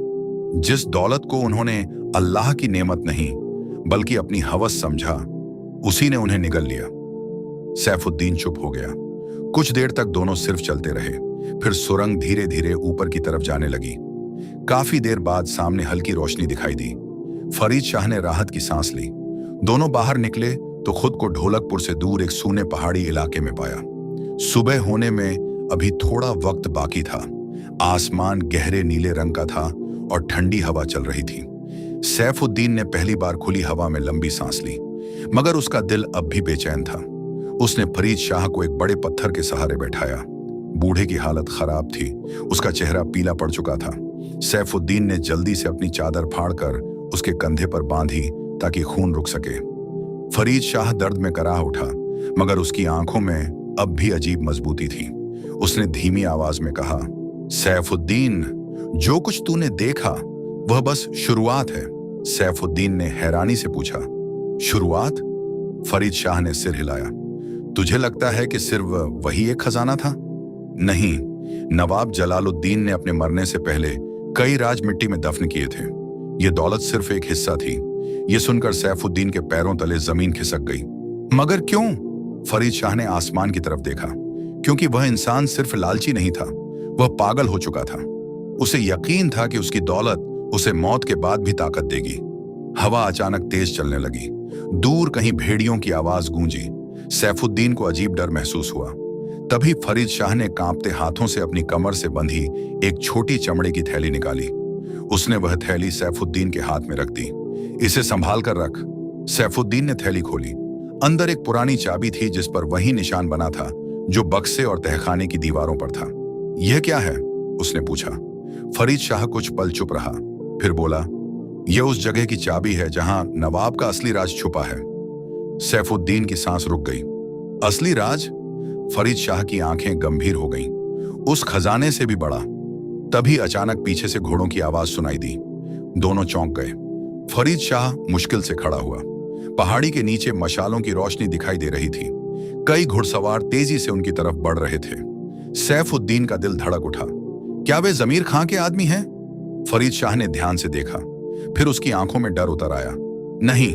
जिस दौलत को उन्होंने अल्लाह की नेमत नहीं बल्कि अपनी हवस समझा, उसी ने उन्हें निगल लिया। सैफुद्दीन चुप हो गया। कुछ देर तक दोनों सिर्फ चलते रहे। फिर सुरंग धीरे धीरे ऊपर की तरफ जाने लगी। काफी देर बाद सामने हल्की रोशनी दिखाई दी। फरीद शाह ने राहत की सांस ली। दोनों बाहर निकले तो खुद को ढोलकपुर से दूर एक सूने पहाड़ी इलाके में पाया। सुबह होने में अभी थोड़ा वक्त बाकी था। आसमान गहरे नीले रंग का था और ठंडी हवा चल रही थी। सैफुद्दीन ने पहली बार खुली हवा में लंबी सांस ली, मगर उसका दिल अब भी बेचैन था। उसने फरीद शाह को एक बड़े पत्थर के सहारे बैठाया। बूढ़े की हालत खराब थी, उसका चेहरा पीला पड़ चुका था। सैफुद्दीन ने जल्दी से अपनी चादर फाड़कर उसके कंधे पर बांधी ताकि खून रुक सके। फरीद शाह दर्द में कराह उठा, मगर उसकी आंखों में अब भी अजीब मजबूती थी। उसने धीमी आवाज में कहा, सैफुद्दीन, जो कुछ तूने देखा वह बस शुरुआत है। सैफुद्दीन ने हैरानी से पूछा, शुरुआत? फरीद शाह ने सिर हिलाया। तुझे लगता है कि सिर्फ वही एक खजाना था? नहीं, नवाब जलालुद्दीन ने अपने मरने से पहले कई राज मिट्टी में दफन किए थे। यह दौलत सिर्फ एक हिस्सा थी। यह सुनकर सैफुद्दीन के पैरों तले जमीन खिसक गई। मगर क्यों? फरीद शाह ने आसमान की तरफ देखा। क्योंकि वह इंसान सिर्फ लालची नहीं था, वह पागल हो चुका था। उसे यकीन था कि उसकी दौलत उसे मौत के बाद भी ताकत देगी। हवा अचानक तेज चलने लगी। दूर कहीं भेड़ियों की आवाज गूंजी। सैफुद्दीन को अजीब डर महसूस हुआ। तभी फरीद शाह ने कांपते हाथों से अपनी कमर से बंधी एक छोटी चमड़े की थैली निकाली। उसने वह थैली सैफुद्दीन के हाथ में रख दी। इसे संभाल कर रख। सैफुद्दीन ने थैली खोली। अंदर एक पुरानी चाबी थी जिस पर वही निशान बना था जो बक्से और तहखाने की दीवारों पर था। यह क्या है? उसने पूछा। फरीद शाह कुछ पल चुप रहा, फिर बोला, यह उस जगह की चाबी है जहां नवाब का असली राज छुपा है। सैफुद्दीन की सांस रुक गई। असली राज? फरीद शाह की आंखें गंभीर हो गईं। उस खजाने से भी बड़ा। तभी अचानक पीछे से घोड़ों की आवाज सुनाई दी। दोनों चौंक गए। फरीद शाह मुश्किल से खड़ा हुआ। पहाड़ी के नीचे मशालों की रोशनी दिखाई दे रही थी। कई घुड़सवार तेजी से उनकी तरफ बढ़ रहे थे। सैफुद्दीन का दिल धड़क उठा। क्या वे जमीर खां के आदमी हैं? फरीद शाह ने ध्यान से देखा। फिर उसकी आंखों में डर उतर आया। नहीं,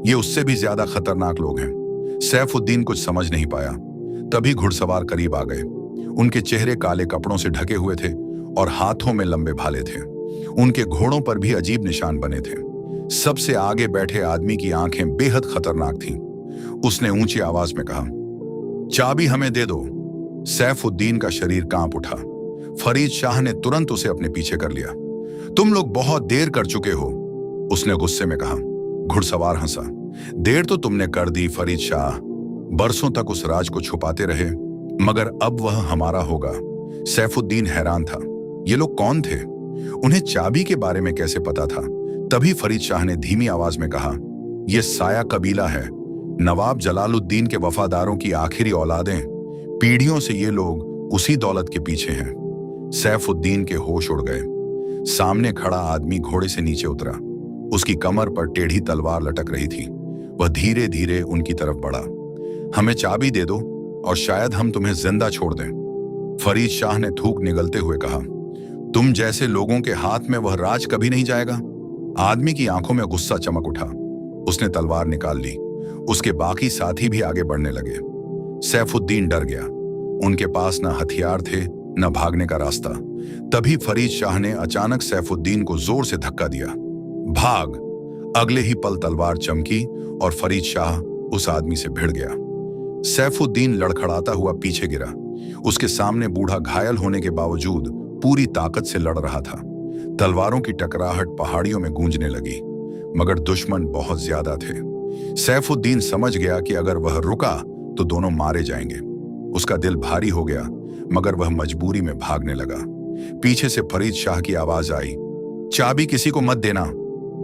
ये उससे भी ज्यादा खतरनाक लोग हैं। सैफुद्दीन कुछ समझ नहीं पाया। तभी घुड़सवार करीब आ गए। उनके चेहरे काले कपड़ों से ढके हुए थे और हाथों में लंबे भाले थे। उनके घोड़ों पर भी अजीब निशान बने थे। सबसे आगे बैठे आदमी की आंखें बेहद खतरनाक थीं। उसने ऊंची आवाज में कहा, चाबी हमें दे दो। सैफुद्दीन का शरीर कांप उठा। फरीद शाह ने तुरंत उसे अपने पीछे कर लिया। तुम लोग बहुत देर कर चुके हो, उसने गुस्से में कहा। घुड़सवार हंसा। देर तो तुमने कर दी फरीद शाह। बरसों तक उस राज को छुपाते रहे, मगर अब वह हमारा होगा। सैफुद्दीन हैरान था। ये लोग कौन थे? उन्हें चाबी के बारे में कैसे पता था? तभी फरीद शाह ने धीमी आवाज में कहा, यह साया कबीला है। नवाब जलालुद्दीन के वफादारों की आखिरी औलादें। पीढ़ियों से ये लोग उसी दौलत के पीछे हैं। सैफुद्दीन के होश उड़ गए। सामने खड़ा आदमी घोड़े से नीचे उतरा। उसकी कमर पर टेढ़ी तलवार लटक रही थी। वह धीरे धीरे उनकी तरफ बढ़ा। हमें चाबी दे दो और शायद हम तुम्हें जिंदा छोड़ दें, फरीद शाह ने थूक निगलते हुए कहा। तुम जैसे लोगों के हाथ में वह राज कभी नहीं जाएगा। आदमी की आंखों में गुस्सा चमक उठा। उसने तलवार निकाल ली। उसके बाकी साथी भी आगे बढ़ने लगे। सैफुद्दीन डर गया। उनके पास न हथियार थे न भागने का रास्ता। तभी फरीद शाह ने अचानक सैफुद्दीन को जोर से धक्का दिया। भाग! अगले ही पल तलवार चमकी और फरीद शाह उस आदमी से भिड़ गया। सैफुद्दीन लड़खड़ाता हुआ पीछे गिरा। उसके सामने बूढ़ा घायल होने के बावजूद पूरी ताकत से लड़ रहा था। तलवारों की टकराहट पहाड़ियों में गूंजने लगी, मगर दुश्मन बहुत ज्यादा थे। सैफुद्दीन समझ गया कि अगर वह रुका तो दोनों मारे जाएंगे। उसका दिल भारी हो गया, मगर वह मजबूरी में भागने लगा। पीछे से फरीद शाह की आवाज आई, चाबी किसी को मत देना।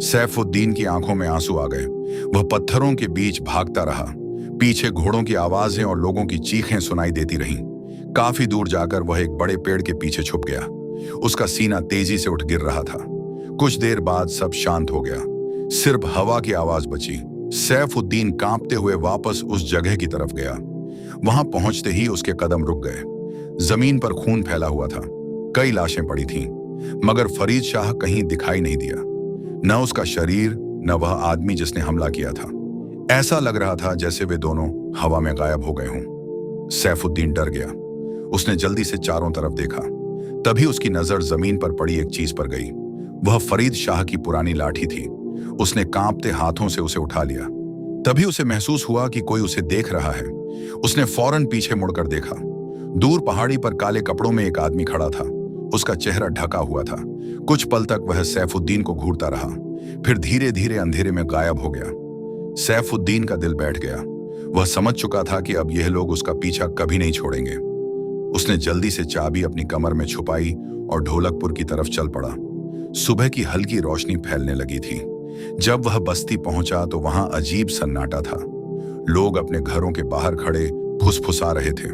सैफुद्दीन की आंखों में आंसू आ गए। वह पत्थरों के बीच भागता रहा। पीछे घोड़ों की आवाजें और लोगों की चीखें सुनाई देती रहीं। काफी दूर जाकर वह एक बड़े पेड़ के पीछे छुप गया। उसका सीना तेजी से उठ गिर रहा था। कुछ देर बाद सब शांत हो गया। सिर्फ हवा की आवाज बची। सैफुद्दीन कांपते हुए वापस उस जगह की तरफ गया। वहां पहुंचते ही उसके कदम रुक गए। जमीन पर खून फैला हुआ था। कई लाशें पड़ी थीं, मगर फरीद शाह कहीं दिखाई नहीं दिया। न उसका शरीर, न वह आदमी जिसने हमला किया था। ऐसा लग रहा था जैसे वे दोनों हवा में गायब हो गए हों। सैफुद्दीन डर गया। उसने जल्दी से चारों तरफ देखा। तभी उसकी नजर जमीन पर पड़ी एक चीज पर गई। वह फरीद शाह की पुरानी लाठी थी। उसने कांपते हाथों से उसे उठा लिया। तभी उसे महसूस हुआ कि कोई उसे देख रहा है। उसने फौरन पीछे मुड़कर देखा। दूर पहाड़ी पर काले कपड़ों में एक आदमी खड़ा था। उसका चेहरा ढका हुआ था। कुछ पल तक वह सैफुद्दीन को घूरता रहा, फिर धीरे धीरे अंधेरे में गायब हो गया। सैफुद्दीन का दिल बैठ गया। वह समझ चुका था कि अब यह लोग उसका पीछा कभी नहीं छोड़ेंगे। उसने जल्दी से चाबी अपनी कमर में छुपाई और ढोलकपुर की तरफ चल पड़ा। सुबह की हल्की रोशनी फैलने लगी थी। जब वह बस्ती पहुंचा तो वहां अजीब सन्नाटा था। लोग अपने घरों के बाहर खड़े फुसफुसा रहे थे।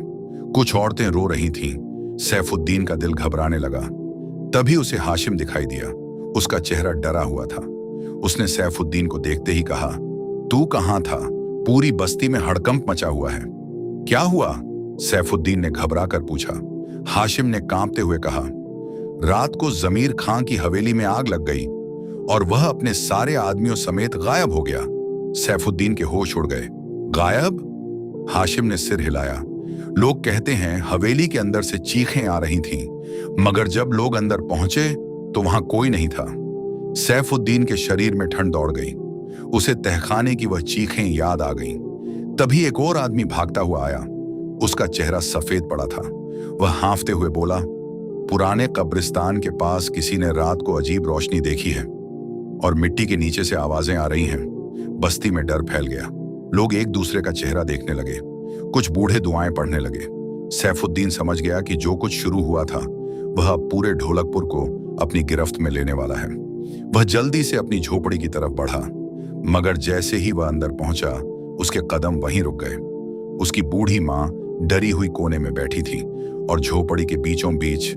कुछ औरतें रो रही थीं। सैफुद्दीन का दिल घबराने लगा। तभी उसे हाशिम दिखाई दिया। उसका चेहरा डरा हुआ था। उसने सैफुद्दीन को देखते ही कहा, तू कहां था? पूरी बस्ती में हड़कंप मचा हुआ है। क्या हुआ? सैफुद्दीन ने घबरा कर पूछा। हाशिम ने कांपते हुए कहा, रात को जमीर खां की हवेली में आग लग गई और वह अपने सारे आदमियों समेत गायब हो गया। सैफुद्दीन के होश उड़ गए। गायब? हाशिम ने सिर हिलाया। लोग कहते हैं हवेली के अंदर से चीखें आ रही थीं, मगर जब लोग अंदर पहुंचे तो वहां कोई नहीं था। सैफुद्दीन के शरीर में ठंड दौड़ गई। उसे तहखाने की वह चीखें याद आ गईं। तभी एक और आदमी भागता हुआ आया। उसका चेहरा सफेद पड़ा था। वह हांफते हुए बोला, पुराने कब्रिस्तान के पास किसी ने रात को अजीब रोशनी देखी है और मिट्टी के नीचे से आवाजें आ रही हैं। बस्ती में डर फैल गया। लोग एक दूसरे का चेहरा देखने लगे। कुछ बूढ़े दुआएं पढ़ने लगे। सैफुद्दीन समझ गया कि जो कुछ शुरू हुआ था वह अब पूरे ढोलकपुर को अपनी गिरफ्त में लेने वाला है। वह जल्दी से अपनी झोपड़ी की तरफ बढ़ा, मगर जैसे ही वह अंदर पहुंचा उसके कदम वहीं रुक गए। उसकी बूढ़ी मां डरी हुई कोने में बैठी थी और झोपड़ी के बीचों बीच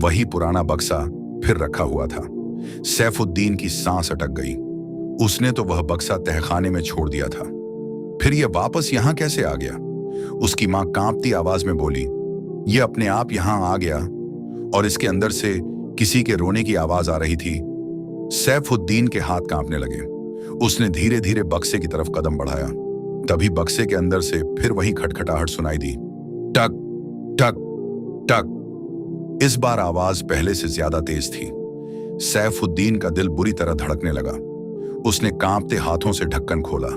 वही पुराना बक्सा फिर रखा हुआ था। सैफुद्दीन की सांस अटक गई। उसने तो वह बक्सा तहखाने में छोड़ दिया था, फिर यह वापस यहां कैसे आ गया? उसकी मां कांपती आवाज में बोली, यह अपने आप यहां आ गया और इसके अंदर से किसी के रोने की आवाज आ रही थी। सैफुद्दीन के हाथ कांपने लगे। उसने धीरे धीरे बक्से की तरफ कदम बढ़ाया। तभी बक्से के अंदर से फिर वही खटखटाहट सुनाई दी। टक टक टक। इस बार आवाज पहले से ज्यादा तेज थी। सैफुद्दीन का दिल बुरी तरह धड़कने लगा। उसने कांपते हाथों से ढक्कन खोला।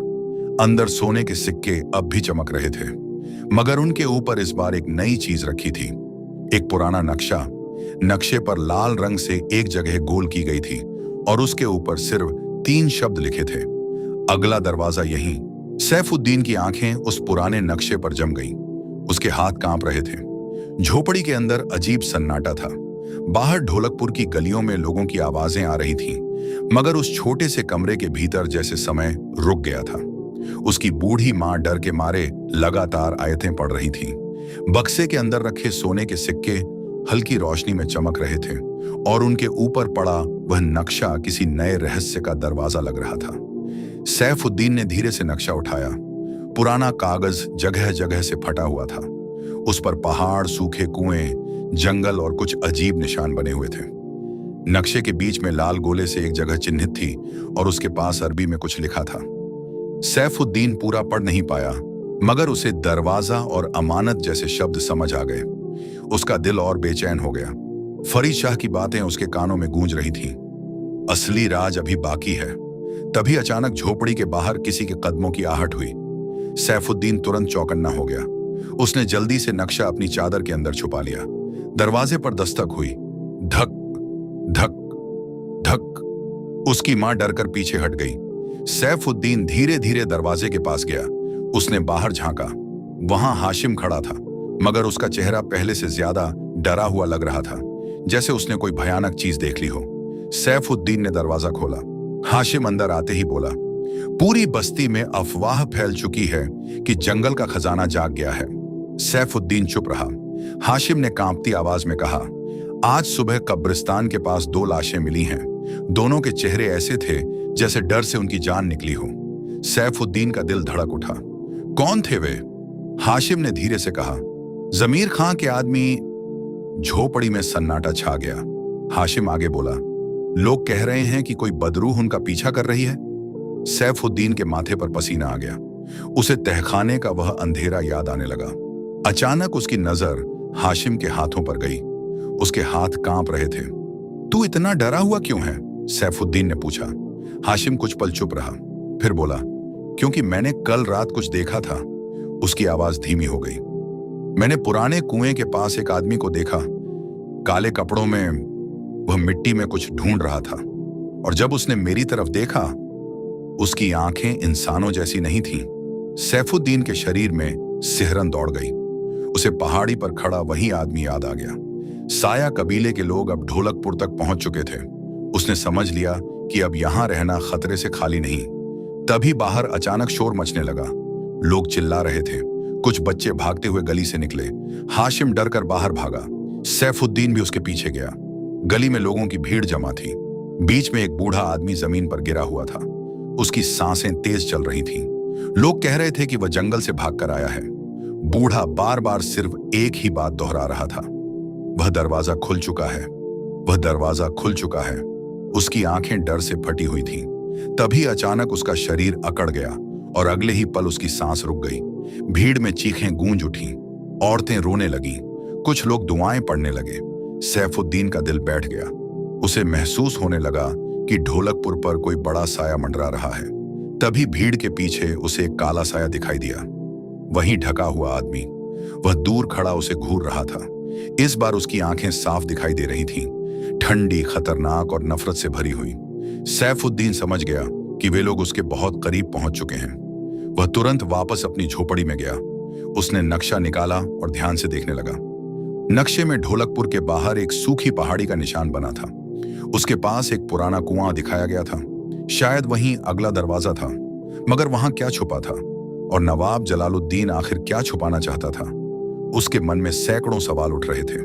अंदर सोने के सिक्के अब भी चमक रहे थे, मगर उनके ऊपर इस बार एक नई चीज रखी थी। एक पुराना नक्शा। नक्शे पर लाल रंग से एक जगह गोल की गई थी और उसके ऊपर सिर्फ 3 शब्द लिखे थे, अगला दरवाजा यहीं। सैफुद्दीन की आंखें उस पुराने नक्शे पर जम गईं। उसके हाथ कांप रहे थे। झोपड़ी के अंदर अजीब सन्नाटा था। बाहर ढोलकपुर की गलियों में लोगों की आवाजें आ रही थीं, मगर उस छोटे से कमरे के भीतर जैसे समय रुक गया था। उसकी बूढ़ी मां डर के मारे लगातार आयतें पढ़ रही थीं। बक्से के अंदर रखे सोने के सिक्के हल्की रोशनी में चमक रहे थे और उनके ऊपर पड़ा वह नक्शा किसी नए रहस्य का दरवाजा लग रहा था। सैफुद्दीन ने धीरे से नक्शा उठाया। पुराना कागज जगह जगह से फटा हुआ था। उस पर पहाड़, सूखे कुएं, जंगल और कुछ अजीब निशान बने हुए थे। नक्शे के बीच में लाल गोले से एक जगह चिन्हित थी और उसके पास अरबी में कुछ लिखा था। सैफुद्दीन पूरा पढ़ नहीं पाया, मगर उसे दरवाजा और अमानत जैसे शब्द समझ आ गए। उसका दिल और बेचैन हो गया। फरीद शाह की बातें उसके कानों में गूंज रही थीं। असली राज अभी बाकी है। तभी अचानक झोपड़ी के बाहर किसी के कदमों की आहट हुई। सैफुद्दीन तुरंत चौकन्ना हो गया। उसने जल्दी से नक्शा अपनी चादर के अंदर छुपा लिया। दरवाजे पर दस्तक हुई। धक धक धक। उसकी मां डरकर पीछे हट गई। सैफुद्दीन धीरे धीरे दरवाजे के पास गया। उसने बाहर झांका। वहां हाशिम खड़ा था, मगर उसका चेहरा पहले से ज्यादा डरा हुआ लग रहा था, जैसे उसने कोई भयानक चीज देख ली हो। सैफुद्दीन ने दरवाजा खोला। हाशिम अंदर आते ही बोला, पूरी बस्ती में अफवाह फैल चुकी है कि जंगल का खजाना जाग गया है। सैफुद्दीन चुप रहा। हाशिम ने कांपती आवाज में कहा, आज सुबह कब्रिस्तान के पास 2 लाशें मिली हैं। दोनों के चेहरे ऐसे थे जैसे डर से उनकी जान निकली हो। सैफुद्दीन का दिल धड़क उठा। कौन थे वे? हाशिम ने धीरे से कहा, जमीर खां के आदमी। झोपड़ी में सन्नाटा छा गया। हाशिम आगे बोला, लोग कह रहे हैं कि कोई बदरूह उनका पीछा कर रही है। सैफुद्दीन के माथे पर पसीना आ गया। उसे तहखाने का वह अंधेरा याद आने लगा। अचानक उसकी नजर हाशिम के हाथों पर गई। उसके हाथ कांप रहे थे। तू इतना डरा हुआ क्यों है? सैफुद्दीन ने पूछा। हाशिम कुछ पल चुप रहा, फिर बोला, क्योंकि मैंने कल रात कुछ देखा था। उसकी आवाज धीमी हो गई। मैंने पुराने कुएं के पास एक आदमी को देखा। काले कपड़ों में वह मिट्टी में कुछ ढूंढ रहा था, और जब उसने मेरी तरफ देखा, उसकी आंखें इंसानों जैसी नहीं थीं। सैफुद्दीन के शरीर में सिहरन दौड़ गई। उसे पहाड़ी पर खड़ा वही आदमी याद आ गया। साया कबीले के लोग अब ढोलकपुर तक पहुंच चुके थे। उसने समझ लिया कि अब यहां रहना खतरे से खाली नहीं। तभी बाहर अचानक शोर मचने लगा। लोग चिल्ला रहे थे। कुछ बच्चे भागते हुए गली से निकले। हाशिम डर कर बाहर भागा। सैफुद्दीन भी उसके पीछे गया। गली में लोगों की भीड़ जमा थी। बीच में एक बूढ़ा आदमी जमीन पर गिरा हुआ था। उसकी सांसें तेज चल रही थीं। लोग कह रहे थे कि वह जंगल से भागकर आया है। बूढ़ा बार बार सिर्फ एक ही बात दोहरा रहा था, वह दरवाजा खुल चुका है, वह दरवाजा खुल चुका है। उसकी आंखें डर से फटी हुई थीं। तभी अचानक उसका शरीर अकड़ गया और अगले ही पल उसकी सांस रुक गई। भीड़ में चीखें गूंज उठीं। औरतें रोने लगीं। कुछ लोग दुआएं पढ़ने लगे। सैफुद्दीन का दिल बैठ गया। उसे महसूस होने लगा कि ढोलकपुर पर कोई बड़ा साया मंडरा रहा है। तभी भीड़ के पीछे उसे एक काला साया दिखाई दिया। वहीं ढका हुआ आदमी, वह दूर खड़ा उसे घूर रहा था। इस बार उसकी आंखें साफ दिखाई दे रही थीं, ठंडी, खतरनाक और नफरत से भरी हुई। सैफुद्दीन समझ गया कि वे लोग उसके बहुत करीब पहुंच चुके हैं। वह तुरंत वापस अपनी झोपड़ी में गया। उसने नक्शा निकाला और ध्यान से देखने लगा। नक्शे में ढोलकपुर के बाहर एक सूखी पहाड़ी का निशान बना था। उसके पास एक पुराना कुआं दिखाया गया था। शायद वहीं अगला दरवाजा था, मगर वहां क्या छुपा था और नवाब जलालुद्दीन आखिर क्या छुपाना चाहता था? उसके मन में सैकड़ों सवाल उठ रहे थे।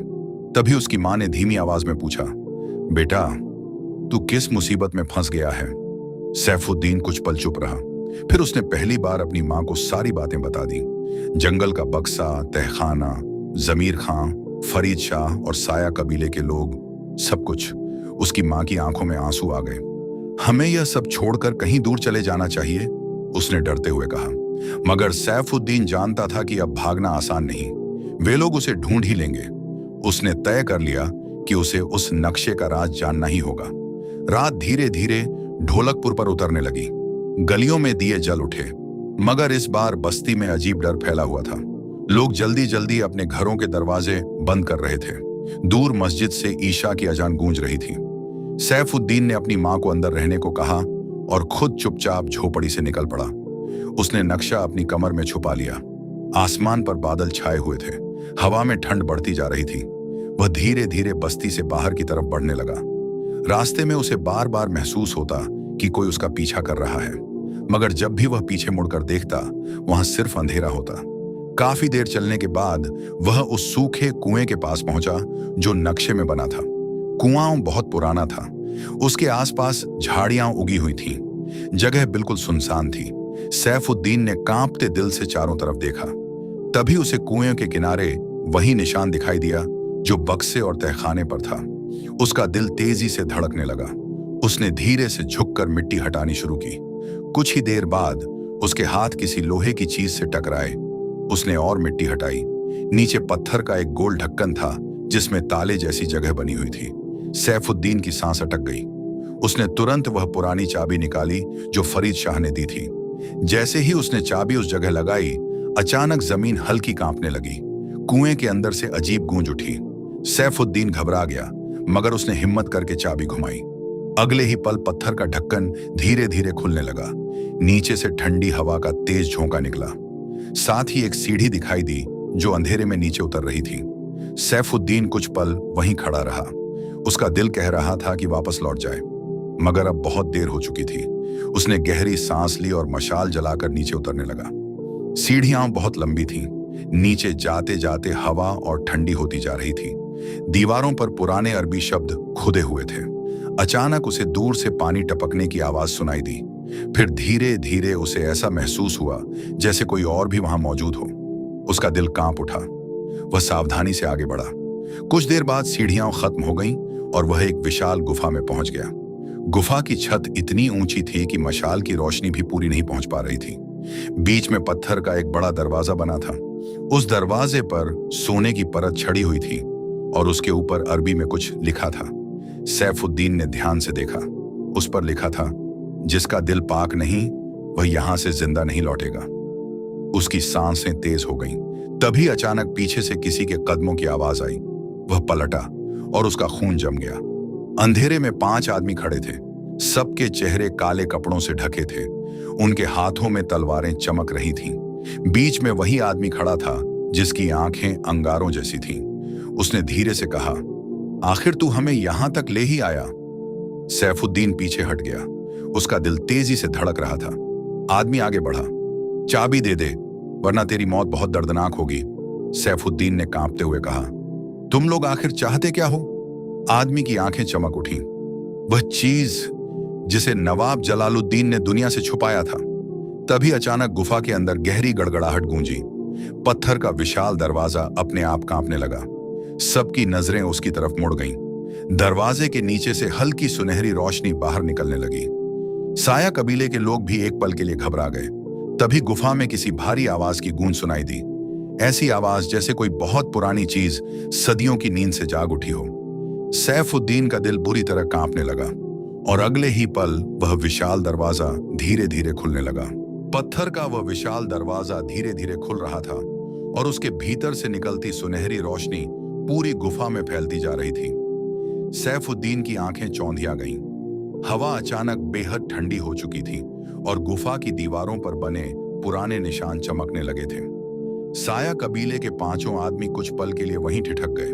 तभी उसकी मां ने धीमी आवाज में पूछा, बेटा, तू किस मुसीबत में फंस गया है? सैफुद्दीन कुछ पल चुप रहा। फिर उसने पहली बार अपनी मां को सारी बातें बता दी। जंगल का बक्सा, तहखाना, जमीर खां, फरीद शाह और साया कबीले के लोग, सब कुछ। उसकी मां की आंखों में आंसू आ गए। हमें यह सब छोड़कर कहीं दूर चले जाना चाहिए, उसने डरते हुए कहा। मगर सैफुद्दीन जानता था कि अब भागना आसान नहीं, वे लोग उसे ढूंढ ही लेंगे। उसने तय कर लिया कि उसे उस नक्शे का राज जानना ही होगा। रात धीरे धीरे ढोलकपुर पर उतरने लगी। गलियों में दिए जल उठे, मगर इस बार बस्ती में अजीब डर फैला हुआ था। लोग जल्दी जल्दी अपने घरों के दरवाजे बंद कर रहे थे। दूर मस्जिद से ईशा की अजान गूंज रही थी। सैफुद्दीन ने अपनी मां को अंदर रहने को कहा और खुद चुपचाप झोपड़ी से निकल पड़ा। उसने नक्शा अपनी कमर में छुपा लिया। आसमान पर बादल छाए हुए थे, हवा में ठंड बढ़ती जा रही थी। वह धीरे धीरे बस्ती से बाहर की तरफ बढ़ने लगा। रास्ते में उसे बार बार महसूस होता कि कोई उसका पीछा कर रहा है, मगर जब भी वह पीछे मुड़कर देखता, वहां सिर्फ अंधेरा होता। काफी देर चलने के बाद वह उस सूखे कुएं के पास पहुंचा जो नक्शे में बना था। कुआं बहुत पुराना था, उसके आसपास झाड़ियां उगी हुई थीं। जगह बिल्कुल सुनसान थी। सैफुद्दीन ने कांपते दिल से चारों तरफ देखा। तभी उसे कुएं के किनारे वही निशान दिखाई दिया जो बक्से और तहखाने पर था। उसका दिल तेजी से धड़कने लगा। उसने धीरे से झुककर मिट्टी हटानी शुरू की। कुछ ही देर बाद उसके हाथ किसी लोहे की चीज से टकराए। उसने और मिट्टी हटाई। नीचे पत्थर का एक गोल ढक्कन था जिसमें ताले जैसी जगह बनी हुई थी। सैफुद्दीन की सांस अटक गई। उसने तुरंत वह पुरानी चाबी निकाली जो फरीद शाह ने दी थी। जैसे ही उसने चाबी उस जगह लगाई, अचानक जमीन हल्की कांपने लगी। कुएं के अंदर से अजीब गूंज उठी। सैफुद्दीन घबरा गया, मगर उसने हिम्मत करके चाबी घुमाई। अगले ही पल पत्थर का ढक्कन धीरे धीरे खुलने लगा। नीचे से ठंडी हवा का तेज झोंका निकला। साथ ही एक सीढ़ी दिखाई दी जो अंधेरे में नीचे उतर रही थी। सैफुद्दीन कुछ पल वहीं खड़ा रहा। उसका दिल कह रहा था कि वापस लौट जाए, मगर अब बहुत देर हो चुकी थी। उसने गहरी सांस ली और मशाल जलाकर नीचे उतरने लगा। सीढ़ियां बहुत लंबी थीं। नीचे जाते जाते हवा और ठंडी होती जा रही थी। दीवारों पर पुराने अरबी शब्द खुदे हुए थे। अचानक उसे दूर से पानी टपकने की आवाज सुनाई दी। फिर धीरे धीरे उसे ऐसा महसूस हुआ जैसे कोई और भी वहां मौजूद हो। उसका दिल कांप उठा। वह सावधानी से आगे बढ़ा। कुछ देर बाद सीढ़ियां खत्म हो गईं और वह एक विशाल गुफा में पहुंच गया। गुफा की छत इतनी ऊंची थी कि मशाल की रोशनी भी पूरी नहीं पहुंच पा रही थी। बीच में पत्थर का एक बड़ा दरवाजा बना था। उस दरवाजे पर सोने की परत छड़ी हुई थी और उसके ऊपर अरबी में कुछ लिखा था। सैफुद्दीन ने ध्यान से देखा। उस पर लिखा था, जिसका दिल पाक नहीं वह यहां से जिंदा नहीं लौटेगा। उसकी सांसें तेज हो गईं। तभी अचानक पीछे से किसी के कदमों की आवाज आई। वह पलटा और उसका खून जम गया। अंधेरे में 5 आदमी खड़े थे। सबके चेहरे काले कपड़ों से ढके थे। उनके हाथों में तलवारें चमक रही थीं। बीच में वही आदमी खड़ा था जिसकी आंखें अंगारों जैसी थीं। उसने धीरे से कहा, आखिर तू हमें यहां तक ले ही आया। सैफुद्दीन पीछे हट गया। उसका दिल तेजी से धड़क रहा था। आदमी आगे बढ़ा। चाबी दे दे, वरना तेरी मौत बहुत दर्दनाक होगी, सैफुद्दीन ने कांपते हुए कहा। तुम लोग आखिर चाहते क्या हो? आदमी की आंखें चमक उठी। वह चीज जिसे नवाब जलालुद्दीन ने दुनिया से छुपाया था। तभी अचानक गुफा के अंदर गहरी गड़गड़ाहट गूंजी। पत्थर का विशाल दरवाजा अपने आप कांपने लगा। सबकी नजरें उसकी तरफ मुड़ गईं। दरवाजे के नीचे से हल्की सुनहरी रोशनी बाहर निकलने लगी। साया कबीले के लोग भी एक पल के लिए घबरा गए। तभी गुफा में किसी भारी आवाज की गूंज सुनाई दी। ऐसी आवाज जैसे कोई बहुत पुरानी चीज सदियों की नींद से जाग उठी हो। सैफुद्दीन का दिल बुरी तरह कांपने लगा और अगले ही पल वह विशाल दरवाजा धीरे धीरे खुलने लगा। पत्थर का वह विशाल दरवाजा धीरे धीरे खुल रहा था और उसके भीतर से निकलती सुनहरी रोशनी पूरी गुफा में फैलती जा रही थी। सैफुद्दीन की आंखें चौंधिया गईं। हवा अचानक बेहद ठंडी हो चुकी थी और गुफा की दीवारों पर बने पुराने निशान चमकने लगे थे। साया कबीले के 5 आदमी कुछ पल के लिए वहीं ठिठक गए।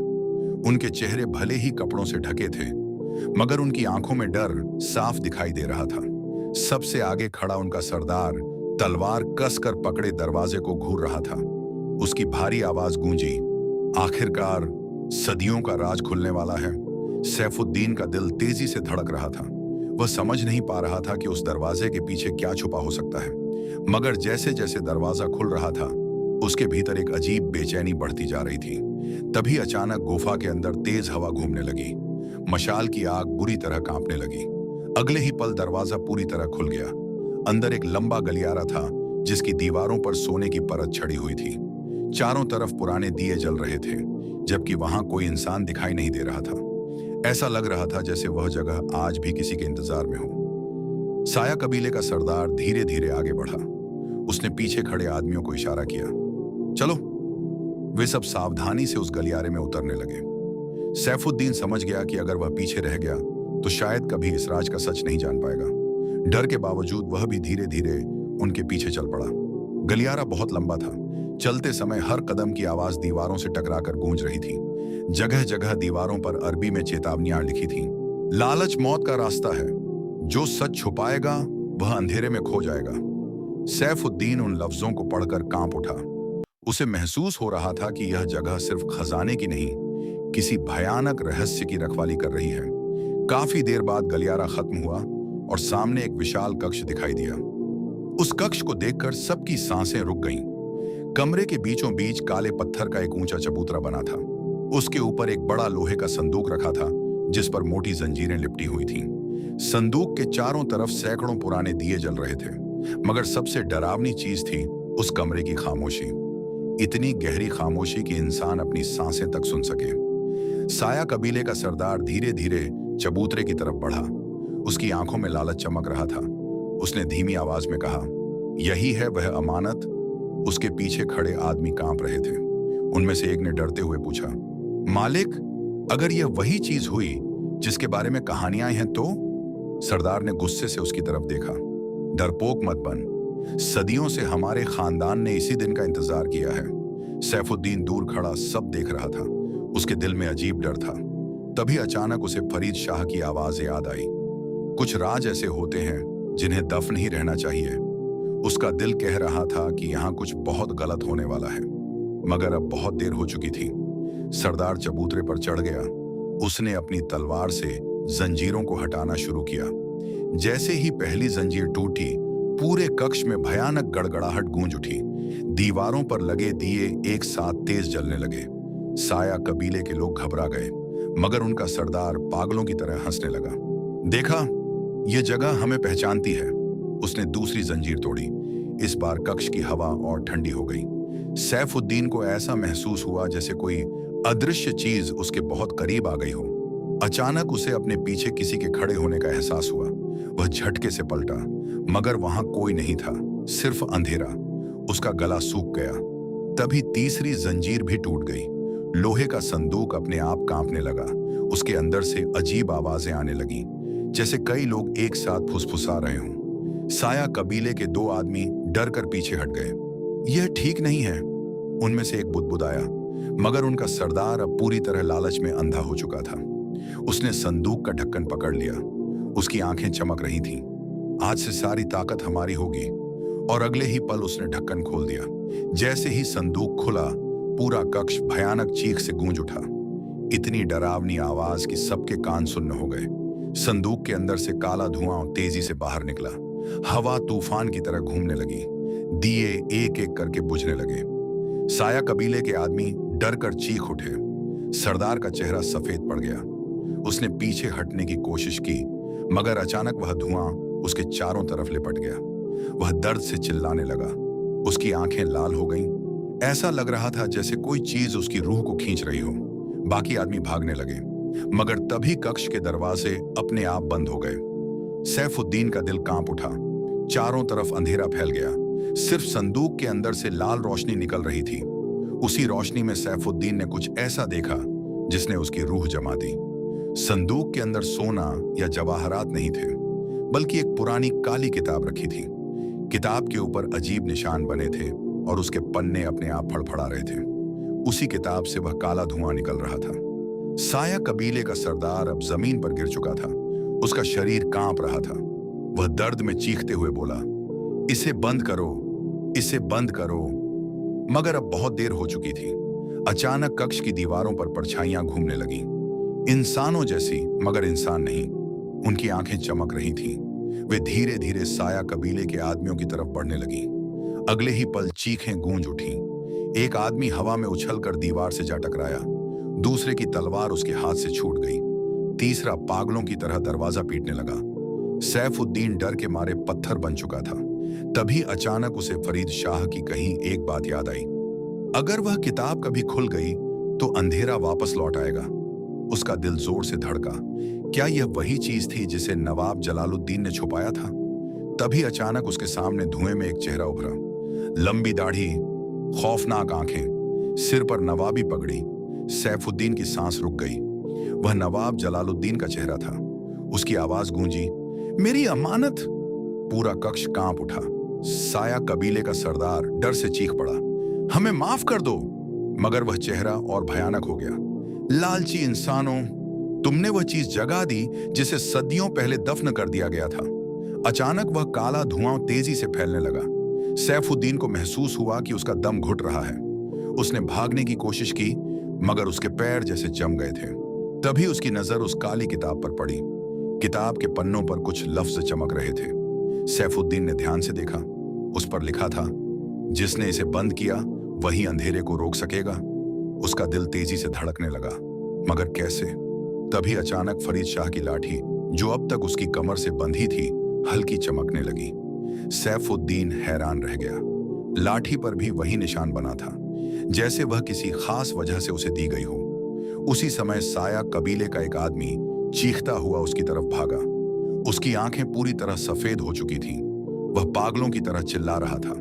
उनके चेहरे भले ही कपड़ों से ढके थे, मगर उनकी आंखों में डर साफ दिखाई दे रहा था। सबसे आगे खड़ा उनका सरदार तलवार कसकर पकड़े दरवाजे को घूर रहा था। उसकी भारी आवाज गूंजी, आखिरकार सदियों का राज खुलने वाला है। सैफुद्दीन का दिल तेजी से धड़क रहा था। वह समझ नहीं पा रहा था कि उस दरवाजे के पीछे क्या छुपा हो सकता है, मगर जैसे जैसे दरवाजा खुल रहा था उसके भीतर एक अजीब बेचैनी बढ़ती जा रही थी। तभी अचानक गुफा के अंदर तेज हवा घूमने लगी। मशाल की आग बुरी तरह कांपने लगी। अगले ही पल दरवाजा पूरी तरह खुल गया। अंदर एक लंबा गलियारा था जिसकी दीवारों पर सोने की परत छड़ी हुई थी। चारों तरफ पुराने दिए जल रहे थे, जबकि वहां कोई इंसान दिखाई नहीं दे रहा था। ऐसा लग रहा था जैसे वह जगह आज भी किसी के इंतजार में हो। साया कबीले का सरदार धीरे धीरे आगे बढ़ा। उसने पीछे खड़े आदमियों को इशारा किया, चलो। वे सब सावधानी से उस गलियारे में उतरने लगे। सैफुद्दीन समझ गया कि अगर वह पीछे रह गया तो शायद कभी इस राज का सच नहीं जान पाएगा। डर के बावजूद वह भी धीरे धीरे उनके पीछे चल पड़ा। गलियारा बहुत लंबा था। चलते समय हर कदम की आवाज दीवारों से टकराकर गूंज रही थी। जगह जगह दीवारों पर अरबी में चेतावनियां लिखी थीं। लालच मौत का रास्ता है, जो सच छुपाएगा वह अंधेरे में खो जाएगा। सैफुद्दीन उन लफ्जों को पढ़कर कांप उठा। उसे महसूस हो रहा था कि यह जगह सिर्फ खजाने की नहीं, किसी भयानक रहस्य की रखवाली कर रही है। काफी देर बाद गलियारा खत्म हुआ और सामने एक विशाल कक्ष दिखाई दिया। उस कक्ष को देखकर सबकी सांसें रुक गईं। कमरे के बीचों बीच काले पत्थर का एक ऊंचा चबूतरा बना था। उसके ऊपर एक बड़ा लोहे का संदूक रखा था जिस पर मोटी जंजीरें लिपटी हुई थीं। संदूक के चारों तरफ सैकड़ों पुराने दिए जल रहे थे, मगर सबसे डरावनी चीज थी उस कमरे की खामोशी। इतनी गहरी खामोशी कि इंसान अपनी सांसें तक सुन सके। साया कबीले का सरदार धीरे धीरे चबूतरे की तरफ बढ़ा। उसकी आंखों में लालच चमक रहा था। उसने धीमी आवाज में कहा, यही है वह अमानत। उसके पीछे खड़े आदमी कांप रहे थे। उनमें से एक ने डरते हुए पूछा, मालिक, अगर यह वही चीज हुई जिसके बारे में कहानियां हैं तो? सरदार ने गुस्से से उसकी तरफ देखा। डरपोक मत बन। सदियों से हमारे खानदान ने इसी दिन का इंतजार किया है। सैफुद्दीन दूर खड़ा सब देख रहा था। उसके दिल में अजीब डर था। तभी अचानक उसे फरीद शाह की आवाज याद आई। कुछ राज ऐसे होते हैं जिन्हें दफन ही रहना चाहिए। उसका दिल कह रहा था कि यहाँ कुछ बहुत गलत होने वाला है, मगर अब बहुत देर हो चुकी थी। सरदार चबूतरे पर चढ़ गया। उसने अपनी तलवार से जंजीरों को हटाना शुरू किया। जैसे ही पहली जंजीर टूटी, पूरे कक्ष में भयानक गड़गड़ाहट गूंज उठी। दीवारों पर लगे दिए एक साथ तेज जलने लगे। साया कबीले के लोग घबरा गए, मगर उनका सरदार पागलों की तरह हंसने लगा। देखा, यह जगह हमें पहचानती है। उसने दूसरी जंजीर तोड़ी। इस बार कक्ष की हवा और ठंडी हो गई। सैफुद्दीन को ऐसा महसूस हुआ जैसे कोई अदृश्य चीज उसके बहुत करीब आ गई हो। अचानक उसे अपने पीछे किसी के खड़े होने का एहसास हुआ। वह झटके से पलटा, मगर वहां कोई नहीं था, सिर्फ अंधेरा। उसका गला सूख गया। तभी तीसरी जंजीर भी टूट गई। लोहे का संदूक अपने आप कांपने लगा। उसके अंदर से अजीब आवाजें आने लगीं, जैसे कई लोग एक साथ फुसफुसा रहे हों। साया कबीले के दो आदमी डर कर पीछे हट गए। यह ठीक नहीं है, उनमें से एक बुदबुदाया, मगर उनका सरदार अब पूरी तरह लालच में अंधा हो चुका था। उसने संदूक का ढक्कन पकड़ लिया। उसकी आंखें चमक रही थीं। आज से सारी ताकत हमारी होगी। और अगले ही पल उसने ढक्कन खोल दिया। जैसे ही संदूक खुला, पूरा कक्ष भयानक चीख से गूंज उठा। इतनी डरावनी आवाज कि सबके कान सुन्न हो गए। संदूक के अंदर से काला धुआं तेजी से बाहर निकला। हवा तूफान की तरह घूमने लगी। दिए एक एक करके बुझने लगे। साया कबीले के आदमी डर कर चीख उठे। सरदार का चेहरा सफेद पड़ गया। उसने पीछे हटने की कोशिश की, मगर अचानक वह धुआं उसके चारों तरफ लिपट गया। वह दर्द से चिल्लाने लगा। उसकी आंखें लाल हो गईं। ऐसा लग रहा था जैसे कोई चीज उसकी रूह को खींच रही हो। बाकी आदमी भागने लगे, मगर तभी कक्ष के दरवाजे अपने आप बंद हो गए। सैफुद्दीन का दिल कांप उठा। चारों तरफ अंधेरा फैल गया। सिर्फ संदूक के अंदर से लाल रोशनी निकल रही थी। उसी रोशनी में सैफुद्दीन ने कुछ ऐसा देखा जिसने उसकी रूह जमा दी। संदूक के अंदर सोना या जवाहरात नहीं थे, बल्कि एक पुरानी काली किताब रखी थी। किताब के ऊपर अजीब निशान बने थे और उसके पन्ने अपने आप फड़फड़ा रहे थे। उसी किताब से वह काला धुआं निकल रहा था। साया कबीले का सरदार अब जमीन पर गिर चुका था। उसका शरीर कांप रहा था। वह दर्द में चीखते हुए बोला, इसे बंद करो, इसे बंद करो। मगर अब बहुत देर हो चुकी थी। अचानक कक्ष की दीवारों पर परछाइयां घूमने लगीं। इंसानों जैसी, मगर इंसान नहीं। उनकी आंखें चमक रही थीं। वे धीरे धीरे साया कबीले के आदमियों की तरफ बढ़ने लगीं। अगले ही पल चीखें गूंज उठीं। एक आदमी हवा में उछलकर दीवार से जा टकराया। दूसरे की तलवार उसके हाथ से छूट गई। तीसरा पागलों की तरह दरवाजा पीटने लगा। सैफुद्दीन डर के मारे पत्थर बन चुका था। तभी अचानक उसे फरीद शाह की कही एक बात याद आई। अगर वह किताब कभी खुल गई तो अंधेरा वापस लौट आएगा। उसका दिल जोर से धड़का। क्या यह वही चीज थी जिसे नवाब जलालुद्दीन ने छुपाया था? तभी अचानक उसके सामने धुएं में एक चेहरा उभरा। लंबी दाढ़ी, खौफनाक आंखें, सिर पर नवाबी पगड़ी। सैफुद्दीन की सांस रुक गई। वह नवाब जलालुद्दीन का चेहरा था। उसकी आवाज गूंजी, मेरी अमानत। पूरा कक्ष कांप उठा। साया कबीले का सरदार डर से चीख पड़ा, हमें माफ कर दो। मगर वह चेहरा और भयानक हो गया। लालची इंसानों, तुमने वह चीज जगा दी जिसे सदियों पहले दफन कर दिया गया था। अचानक वह काला धुआं तेजी से फैलने लगा। सैफुद्दीन को महसूस हुआ कि उसका दम घुट रहा है। उसने भागने की कोशिश की, मगर उसके पैर जैसे जम गए थे। तभी उसकी नजर उस काली किताब पर पड़ी। किताब के पन्नों पर कुछ लफ्ज चमक रहे थे। सैफुद्दीन ने ध्यान से देखा। उस पर लिखा था, जिसने इसे बंद किया वही अंधेरे को रोक सकेगा। उसका दिल तेजी से धड़कने लगा, मगर कैसे? तभी अचानक फरीद शाह की लाठी, जो अब तक उसकी कमर से बंधी थी, हल्की चमकने लगी। सैफुद्दीन हैरान रह गया। लाठी पर भी वही निशान बना था, जैसे वह किसी खास वजह से उसे दी गई हो। उसी समय साया कबीले का एक आदमी चीखता हुआ उसकी तरफ भागा। उसकी आंखें पूरी तरह सफेद हो चुकी थीं। वह पागलों की तरह चिल्ला रहा था।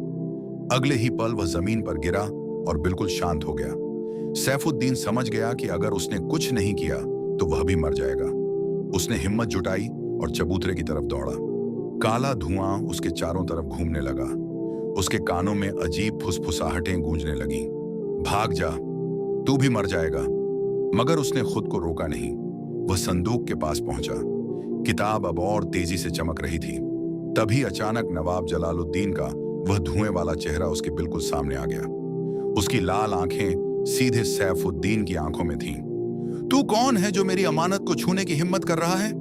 अगले ही पल वह जमीन पर गिरा और बिल्कुल शांत हो गया। सैफुद्दीन समझ गया कि अगर उसने कुछ नहीं किया तो वह भी मर जाएगा। उसने हिम्मत जुटाई और चबूतरे की तरफ दौड़ा। काला धुआं उसके चारों तरफ घूमने लगा। उसके कानों में अजीब फुसफुसाहटें गूंजने लगीं। भाग जा, तू भी मर जाएगा। मगर उसने खुद को रोका नहीं। वह संदूक के पास पहुंचा। किताब अब और तेजी से चमक रही थी। तभी अचानक नवाब जलालुद्दीन का वह धुएं वाला चेहरा उसके बिल्कुल सामने आ गया। उसकी लाल आंखें सीधे सैफुद्दीन की आंखों में थीं। तू कौन है जो मेरी अमानत को छूने की हिम्मत कर रहा है?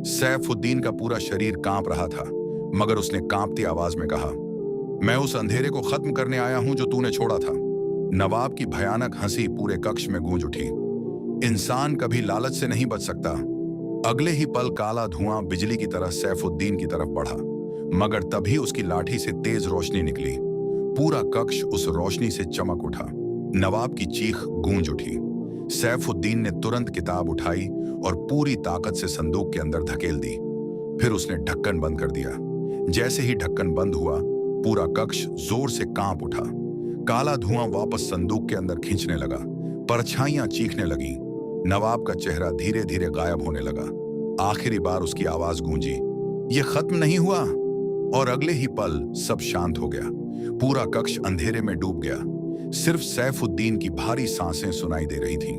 सैफुद्दीन का पूरा शरीर कांप रहा था, मगर उसने कांपती आवाज में कहा, मैं उस अंधेरे को खत्म करने आया हूं जो तूने छोड़ा था। नवाब की भयानक हंसी पूरे कक्ष में गूंज उठी। इंसान कभी लालच से नहीं बच सकता। अगले ही पल काला धुआं बिजली की तरह सैफुद्दीन की तरफ बढ़ा, मगर तभी उसकी लाठी से तेज रोशनी निकली। पूरा कक्ष उस रोशनी से चमक उठा। नवाब की चीख गूंज उठी। सैफुद्दीन ने तुरंत किताब उठाई और पूरी ताकत से संदूक के अंदर धकेल दी। फिर उसने ढक्कन बंद कर दिया। जैसे ही ढक्कन बंद हुआ, पूरा कक्ष जोर से कांप उठा। काला धुआं वापस संदूक के अंदर खींचने लगा। परछाइयां चीखने लगीं। नवाब का चेहरा धीरे धीरे गायब होने लगा। आखिरी बार उसकी आवाज गूंजी, यह खत्म नहीं हुआ। और अगले ही पल सब शांत हो गया। पूरा कक्ष अंधेरे में डूब गया। सिर्फ सैफुद्दीन की भारी सांसें सुनाई दे रही थीं।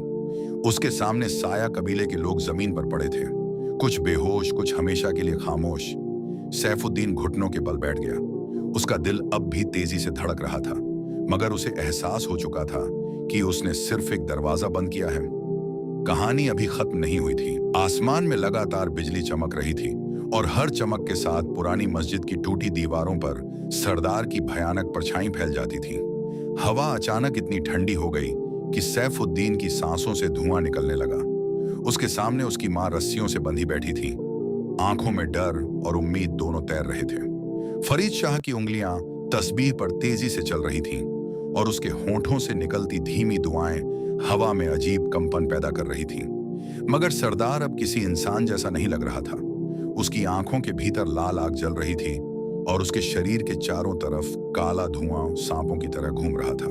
उसके सामने साया कबीले के लोग जमीन पर पड़े थे, कुछ बेहोश, कुछ हमेशा के लिए खामोश। सैफुद्दीन घुटनों के बल बैठ गया। उसका दिल अब भी तेजी से धड़क रहा था, मगर उसे एहसास हो चुका था कि उसने सिर्फ एक दरवाजा बंद किया है। कहानी अभी खत्म नहीं हुई थी। आसमान में लगातार बिजली चमक रही थी और हर चमक के साथ पुरानी मस्जिद की टूटी दीवारों पर सरदार की भयानक परछाई फैल जाती थी। हवा अचानक इतनी ठंडी हो गई कि सैफुद्दीन की सांसों से धुआं निकलने लगा। उसके सामने उसकी मां रस्सियों से बंधी बैठी थी। आंखों में डर और उम्मीद दोनों तैर रहे थे। फरीद शाह की उंगलियां तस्बीह पर तेजी से चल रही थीं और उसके होठों से निकलती धीमी दुआएं हवा में अजीब कंपन पैदा कर रही थीं। मगर सरदार अब किसी इंसान जैसा नहीं लग रहा था। उसकी आंखों के भीतर लाल आग जल रही थी और उसके शरीर के चारों तरफ काला धुआं सांपों की तरह घूम रहा था।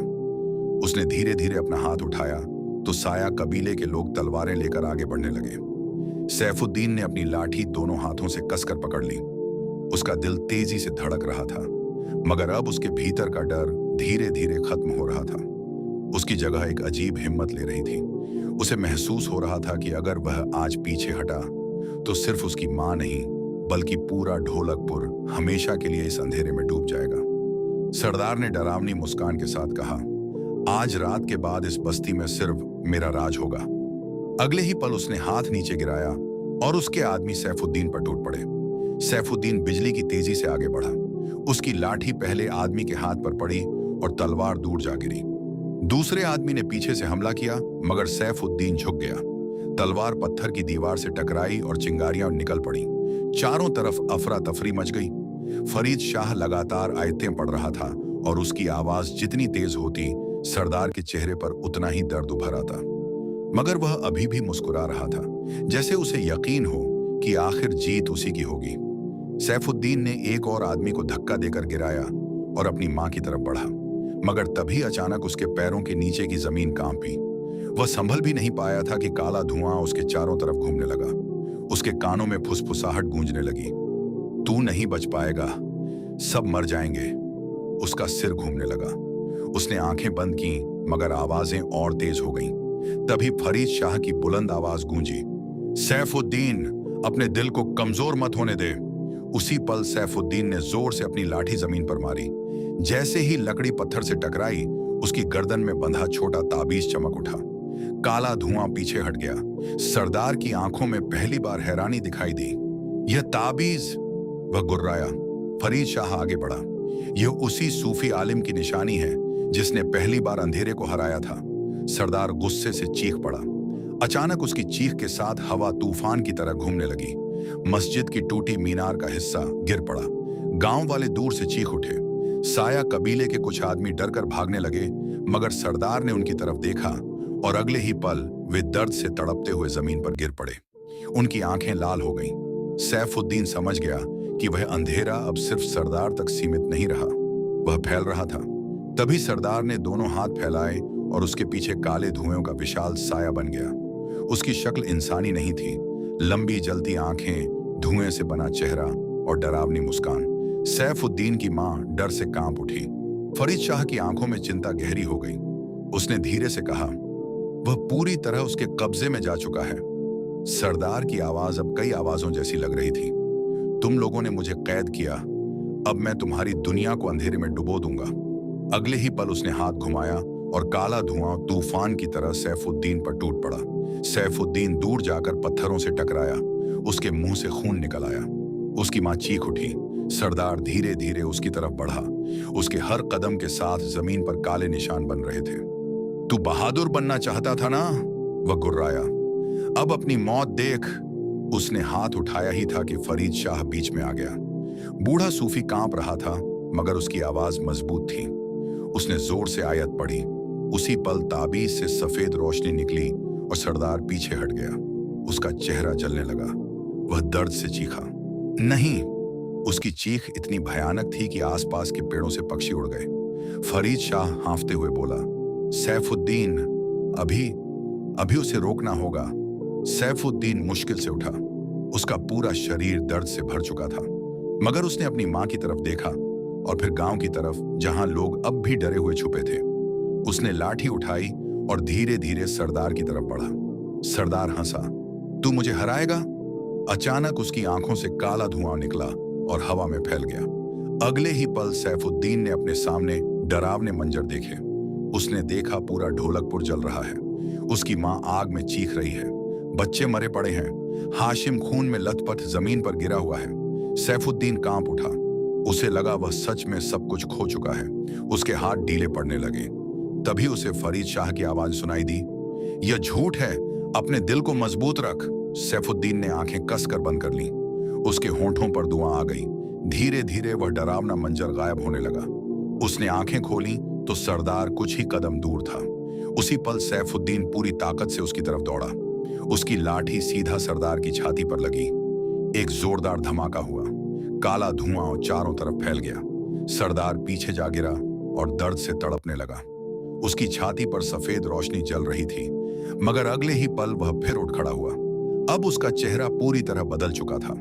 उसने धीरे धीरे अपना हाथ उठाया तो साया कबीले के लोग तलवारें लेकर आगे बढ़ने लगे। सैफुद्दीन ने अपनी लाठी दोनों हाथों से कसकर पकड़ ली। उसका दिल तेजी से धड़क रहा था, मगर अब उसके भीतर का डर धीरे धीरे खत्म हो रहा था। उसकी जगह एक अजीब हिम्मत ले रही थी। उसे महसूस हो रहा था कि अगर वह आज पीछे हटा तो सिर्फ उसकी मां नहीं, बल्कि पूरा ढोलकपुर हमेशा के लिए इस अंधेरे में डूब जाएगा। सरदार ने डरावनी मुस्कान के साथ कहा, आज रात के बाद इस बस्ती में सिर्फ मेरा राज होगा। अगले ही पल उसने हाथ नीचे गिराया और उसके आदमी सैफुद्दीन पर टूट पड़े। सैफुद्दीन बिजली की तेजी से आगे बढ़ा। उसकी लाठी पहले आदमी के हाथ पर पड़ी और तलवार दूर जा गिरी। दूसरे आदमी ने पीछे से हमला किया, मगर सैफुद्दीन झुक गया। तलवार पत्थर की दीवार से टकराई और चिंगारियां निकल पड़ी। चारों तरफ अफरा तफरी मच गई। फरीद शाह लगातार आयतें पढ़ रहा था और उसकी आवाज जितनी तेज होती, सरदार के चेहरे पर उतना ही दर्द उभर आता। मगर वह अभी भी मुस्कुरा रहा था, जैसे उसे यकीन हो कि आखिर जीत उसी की होगी। सैफुद्दीन ने एक और आदमी को धक्का देकर गिराया और अपनी मां की तरफ बढ़ा, मगर तभी अचानक उसके पैरों के नीचे की जमीन कांपी। वह संभल भी नहीं पाया था कि काला धुआं उसके चारों तरफ घूमने लगा। उसके कानों में फुसफुसाहट गूंजने लगी। तू नहीं बच पाएगा, सब मर जाएंगे। उसका सिर घूमने लगा। उसने आंखें बंद की, मगर आवाजें और तेज हो गईं। तभी फरीद शाह की बुलंद आवाज गूंजी, सैफुद्दीन, अपने दिल को कमजोर मत होने दे। उसी पल सैफुद्दीन ने जोर से अपनी लाठी जमीन पर मारी। जैसे ही लकड़ी पत्थर से टकराई, उसकी गर्दन में बंधा छोटा ताबीज चमक उठा। काला धुआं पीछे हट गया। सरदार की आंखों में पहली बार हैरानी दिखाई दी। यह ताबीज! वह गुर्राया। फरीद शाह आगे बढ़ा। यह उसी सूफी आलिम की निशानी है जिसने पहली बार अंधेरे को हराया था। सरदार गुस्से से चीख पड़ा। अचानक उसकी चीख के साथ हवा तूफान की तरह घूमने लगी। मस्जिद की टूटी मीनार का हिस्सा गिर पड़ा। गांव वाले दूर से चीख उठे। साया कबीले के कुछ आदमी डरकर भागने लगे, मगर सरदार ने उनकी तरफ देखा और अगले ही पल वे दर्द से तड़पते हुए जमीन पर गिर पड़े। उनकी आंखें लाल हो गईं। सैफुद्दीन समझ गया कि वह अंधेरा अब सिर्फ सरदार तक सीमित नहीं रहा, वह फैल रहा था। तभी सरदार ने दोनों हाथ फैलाए और उसके पीछे काले धुएं का विशाल साया बन गया। उसकी शक्ल इंसानी नहीं थी। लंबी जलती आंखें, धुएं से बना चेहरा और डरावनी मुस्कान। सैफुद्दीन की मां डर से कांप उठी। फरीद शाह की आंखों में चिंता गहरी हो गई। उसने धीरे से कहा, वह पूरी तरह उसके कब्जे में जा चुका है। सरदार की आवाज अब कई आवाजों जैसी लग रही थी। तुम लोगों ने मुझे कैद किया, अब मैं तुम्हारी दुनिया को अंधेरे में डुबो दूंगा। अगले ही पल उसने हाथ घुमाया और काला धुआं तूफान की तरह सैफुद्दीन पर टूट पड़ा। सैफुद्दीन दूर जाकर पत्थरों से टकराया। उसके मुंह से खून निकल आया। उसकी मां चीख उठी। सरदार धीरे धीरे उसकी तरफ बढ़ा। उसके हर कदम के साथ जमीन पर काले निशान बन रहे थे। तू बहादुर बनना चाहता था ना? वह गुर्राया। अब अपनी मौत देख। उसने हाथ उठाया ही था कि फरीद शाह बीच में आ गया। बूढ़ा सूफी कांप रहा था, मगर उसकी आवाज मजबूत थी। उसने जोर से आयत पढ़ी। उसी पल ताबीज से सफेद रोशनी निकली और सरदार पीछे हट गया। उसका चेहरा जलने लगा। वह दर्द से चीखा। नहीं! उसकी चीख इतनी भयानक थी कि आसपास के पेड़ों से पक्षी उड़ गए। फरीद शाह हांफते हुए बोला, सैफुद्दीन, अभी उसे रोकना होगा। सैफुद्दीन मुश्किल से उठा। उसका पूरा शरीर दर्द से भर चुका था, मगर उसने अपनी मां की तरफ देखा और फिर गांव की तरफ, जहां लोग अब भी डरे हुए छुपे थे। उसने लाठी उठाई और धीरे धीरे सरदार की तरफ बढ़ा। सरदार हंसा। तू मुझे हराएगा? अचानक उसकी आंखों से काला धुआं निकला और हवा में फैल गया। अगले ही पल सैफुद्दीन ने अपने सामने डरावने मंजर देखे। उसने देखा पूरा ढोलकपुर जल रहा है। उसकी मां आग में चीख रही है। बच्चे मरे पड़े हैं। हाशिम खून में लथपथ जमीन पर गिरा हुआ है। सैफुद्दीन कांप उठा। उसे लगा वह सच में सब कुछ खो चुका है। उसके हाथ ढीले पड़ने लगे। तभी उसे फरीद शाह की आवाज सुनाई दी, यह झूठ है, अपने दिल को मजबूत रख। सैफुद्दीन ने आंखें कसकर बंद कर लीं। उसके होंठों पर दुआ आ गई। धीरे धीरे वह डरावना मंजर गायब होने लगा। उसने आंखें खोली तो सरदार कुछ ही कदम दूर था। उसी पल सैफुद्दीन पूरी ताकत से उसकी तरफ दौड़ा। उसकी लाठी सीधा सरदार की छाती पर लगी। एक जोरदार धमाका हुआ। काला धुआं चारों तरफ फैल गया। सरदार पीछे जा गिरा और दर्द से तड़पने लगा। उसकी छाती पर सफेद रोशनी जल रही थी, मगर अगले ही पल वह फिर उठ खड़ा हुआ। अब उसका चेहरा पूरी तरह बदल चुका था।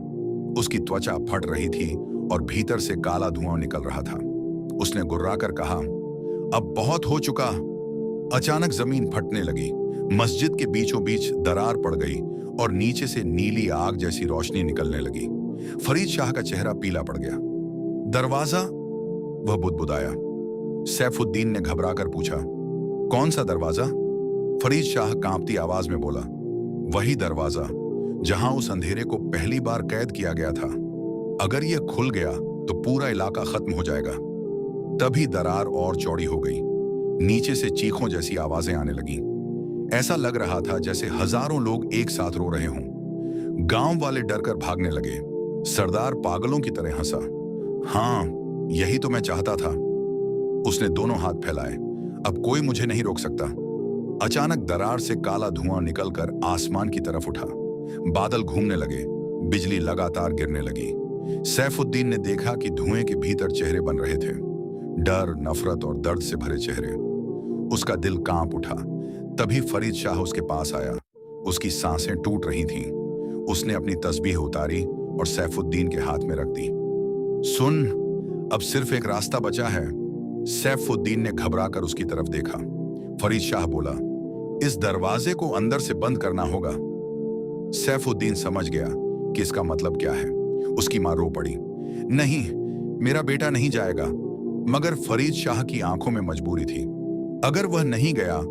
उसकी त्वचा फट रही थी और भीतर से काला धुआं निकल रहा था। उसने गुर्राकर कहा, अब बहुत हो चुका। अचानक जमीन फटने लगी। मस्जिद के बीचों बीच दरार पड़ गई और नीचे से नीली आग जैसी रोशनी निकलने लगी। फरीद शाह का चेहरा पीला पड़ गया। दरवाजा? वह बुदबुदाया। सैफुद्दीन ने घबराकर पूछा, कौन सा दरवाजा? फरीद शाह कांपती आवाज में बोला, वही दरवाजा जहां उस अंधेरे को पहली बार कैद किया गया था। अगर यह खुल गया तो पूरा इलाका खत्म हो जाएगा। तभी दरार और चौड़ी हो गई। नीचे से चीखों जैसी आवाजें आने लगीं। ऐसा लग रहा था जैसे हजारों लोग एक साथ रो रहे हों। गांव वाले डरकर भागने लगे। सरदार पागलों की तरह हंसा। हाँ, यही तो मैं चाहता था। उसने दोनों हाथ फैलाए। अब कोई मुझे नहीं रोक सकता। अचानक दरार से काला धुआं निकलकर आसमान की तरफ उठा। बादल घूमने लगे, बिजली लगातार गिरने लगी। सैफुद्दीन ने देखा कि धुएं के भीतर चेहरे बन रहे थे, डर, नफरत और दर्द से भरे चेहरे। उसका दिल कांप उठा। तभी फरीद शाह उसके पास आया। उसकी सांसें टूट रही थीं। उसने अपनी तस्बीह उतारी और सैफुद्दीन के हाथ में रख दी। सुन, अब सिर्फ एक रास्ता बचा है। सैफुद्दीन ने घबराकर उसकी तरफ देखा। फरीद शाह बोला, इस दरवाजे को अंदर से बंद करना होगा। सैफुद्दीन समझ गया कि इसका मतलब क्या है। उसकी मां रो पड़ी। नहीं, मेरा बेटा नहीं जाएगा। मगर फरीद शाह की आंखों में मजबूरी थी। अगर वह नहीं गया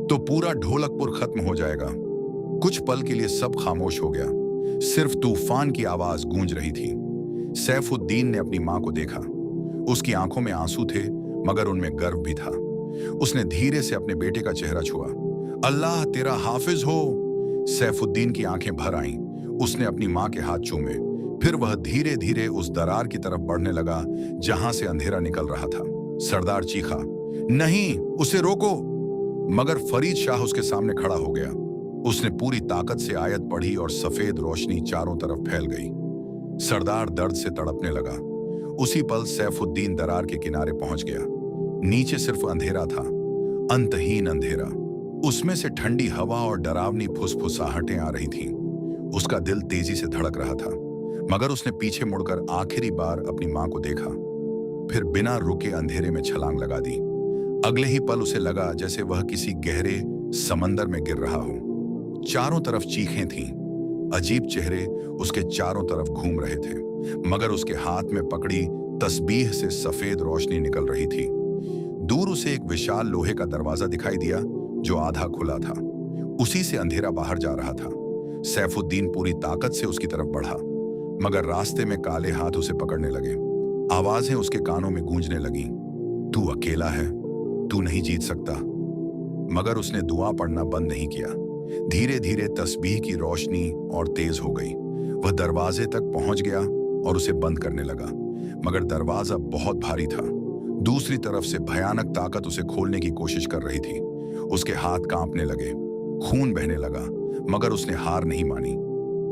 तो पूरा ढोलकपुर खत्म हो जाएगा। कुछ पल के लिए सब खामोश हो गया। सिर्फ तूफान की आवाज गूंज रही थी। सैफुद्दीन ने अपनी मां को देखा। उसकी आंखों में आंसू थे, मगर उनमें गर्व भी था। उसने धीरे से अपने बेटे का चेहरा छुआ। अल्लाह तेरा हाफिज हो। सैफुद्दीन की आंखें भर आईं। उसने अपनी मां के हाथ चूमे। फिर वह धीरे धीरे उस दरार की तरफ बढ़ने लगा जहां से अंधेरा निकल रहा था। सरदार चीखा, नहीं, उसे रोको। मगर फरीद शाह उसके सामने खड़ा हो गया। उसने पूरी ताकत से आयत पढ़ी और सफेद रोशनी चारों तरफ फैल गई। सरदार दर्द से तड़पने लगा। उसी पल सैफुद्दीन दरार के किनारे पहुंच गया। नीचे सिर्फ अंधेरा था, अंतहीन अंधेरा। उसमें से ठंडी हवा और डरावनी फुसफुसाहटें आ रही थीं। उसका दिल तेजी से धड़क रहा था, मगर उसने पीछे मुड़कर आखिरी बार अपनी मां को देखा। फिर बिना रुके अंधेरे में छलांग लगा दी। अगले ही पल उसे लगा जैसे वह किसी गहरे समंदर में गिर रहा हो। चारों तरफ चीखें थीं। अजीब चेहरे उसके चारों तरफ घूम रहे थे, मगर उसके हाथ में पकड़ी तस्बीह से सफेद रोशनी निकल रही थी। दूर उसे एक विशाल लोहे का दरवाजा दिखाई दिया जो आधा खुला था। उसी से अंधेरा बाहर जा रहा था। सैफुद्दीन पूरी ताकत से उसकी तरफ बढ़ा, मगर रास्ते में काले हाथ उसे पकड़ने लगे। आवाजें उसके कानों में गूंजने लगीं। तू अकेला है, तू नहीं जीत सकता। मगर उसने दुआ पढ़ना बंद नहीं किया। धीरे धीरे तस्बीह की रोशनी और तेज हो गई। वह दरवाजे तक पहुंच गया और उसे बंद करने लगा, मगर दरवाजा बहुत भारी था। दूसरी तरफ से भयानक ताकत उसे खोलने की कोशिश कर रही थी। उसके हाथ कांपने लगे, खून बहने लगा, मगर उसने हार नहीं मानी।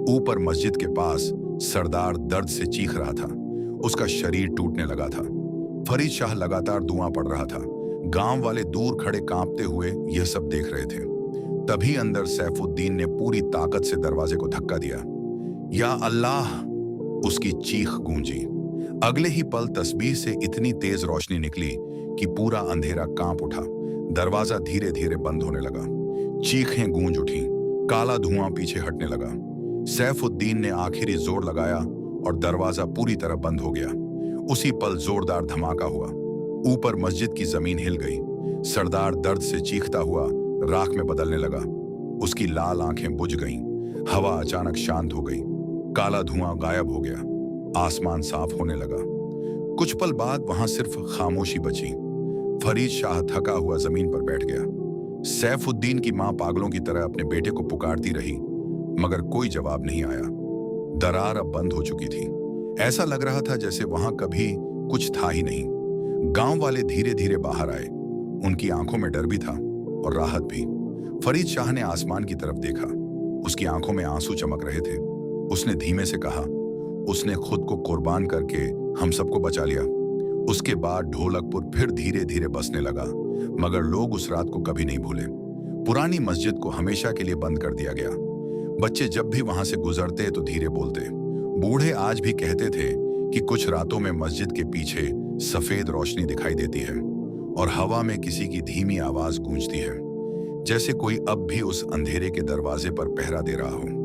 ऊपर मस्जिद के पास सरदार दर्द से चीख रहा था। उसका शरीर टूटने लगा था। फरीद शाह लगातार दुआ पढ़ रहा था। गांव वाले दूर खड़े कांपते हुए यह सब देख रहे थे। तभी अंदर सैफुद्दीन ने पूरी ताकत से दरवाजे को धक्का दिया। या अल्लाह! उसकी चीख गूंजी। अगले ही पल तस्बीह से इतनी तेज रोशनी निकली कि पूरा अंधेरा कांप उठा। दरवाजा धीरे धीरे बंद होने लगा। चीखें गूंज उठी। काला धुआं पीछे हटने लगा। सैफुद्दीन ने आखिरी जोर लगाया और दरवाजा पूरी तरह बंद हो गया। उसी पल जोरदार धमाका हुआ। ऊपर मस्जिद की जमीन हिल गई। सरदार दर्द से चीखता हुआ राख में बदलने लगा। उसकी लाल आंखें बुझ गईं। हवा अचानक शांत हो गई। काला धुआं गायब हो गया। आसमान साफ होने लगा। कुछ पल बाद वहां सिर्फ खामोशी बची। फरीद शाह थका हुआ जमीन पर बैठ गया। सैफुद्दीन की मां पागलों की तरह अपने बेटे को पुकारती रही, मगर कोई जवाब नहीं आया। दरार अब बंद हो चुकी थी। ऐसा लग रहा था जैसे वहां कभी कुछ था ही नहीं। गांव वाले धीरे धीरे बाहर आए। उनकी आंखों में डर भी था और राहत भी। फरीद शाह ने आसमान की तरफ देखा। उसकी आंखों में आंसू चमक रहे थे। उसने धीमे से कहा, उसने खुद को कुर्बान करके हम सबको बचा लिया। उसके बाद ढोलकपुर फिर धीरे धीरे बसने लगा, मगर लोग उस रात को कभी नहीं भूले। पुरानी मस्जिद को हमेशा के लिए बंद कर दिया गया। बच्चे जब भी वहां से गुजरते तो धीरे बोलते। बूढ़े आज भी कहते थे कि कुछ रातों में मस्जिद के पीछे सफेद रोशनी दिखाई देती है और हवा में किसी की धीमी आवाज गूंजती है, जैसे कोई अब भी उस अंधेरे के दरवाजे पर पहरा दे रहा हो।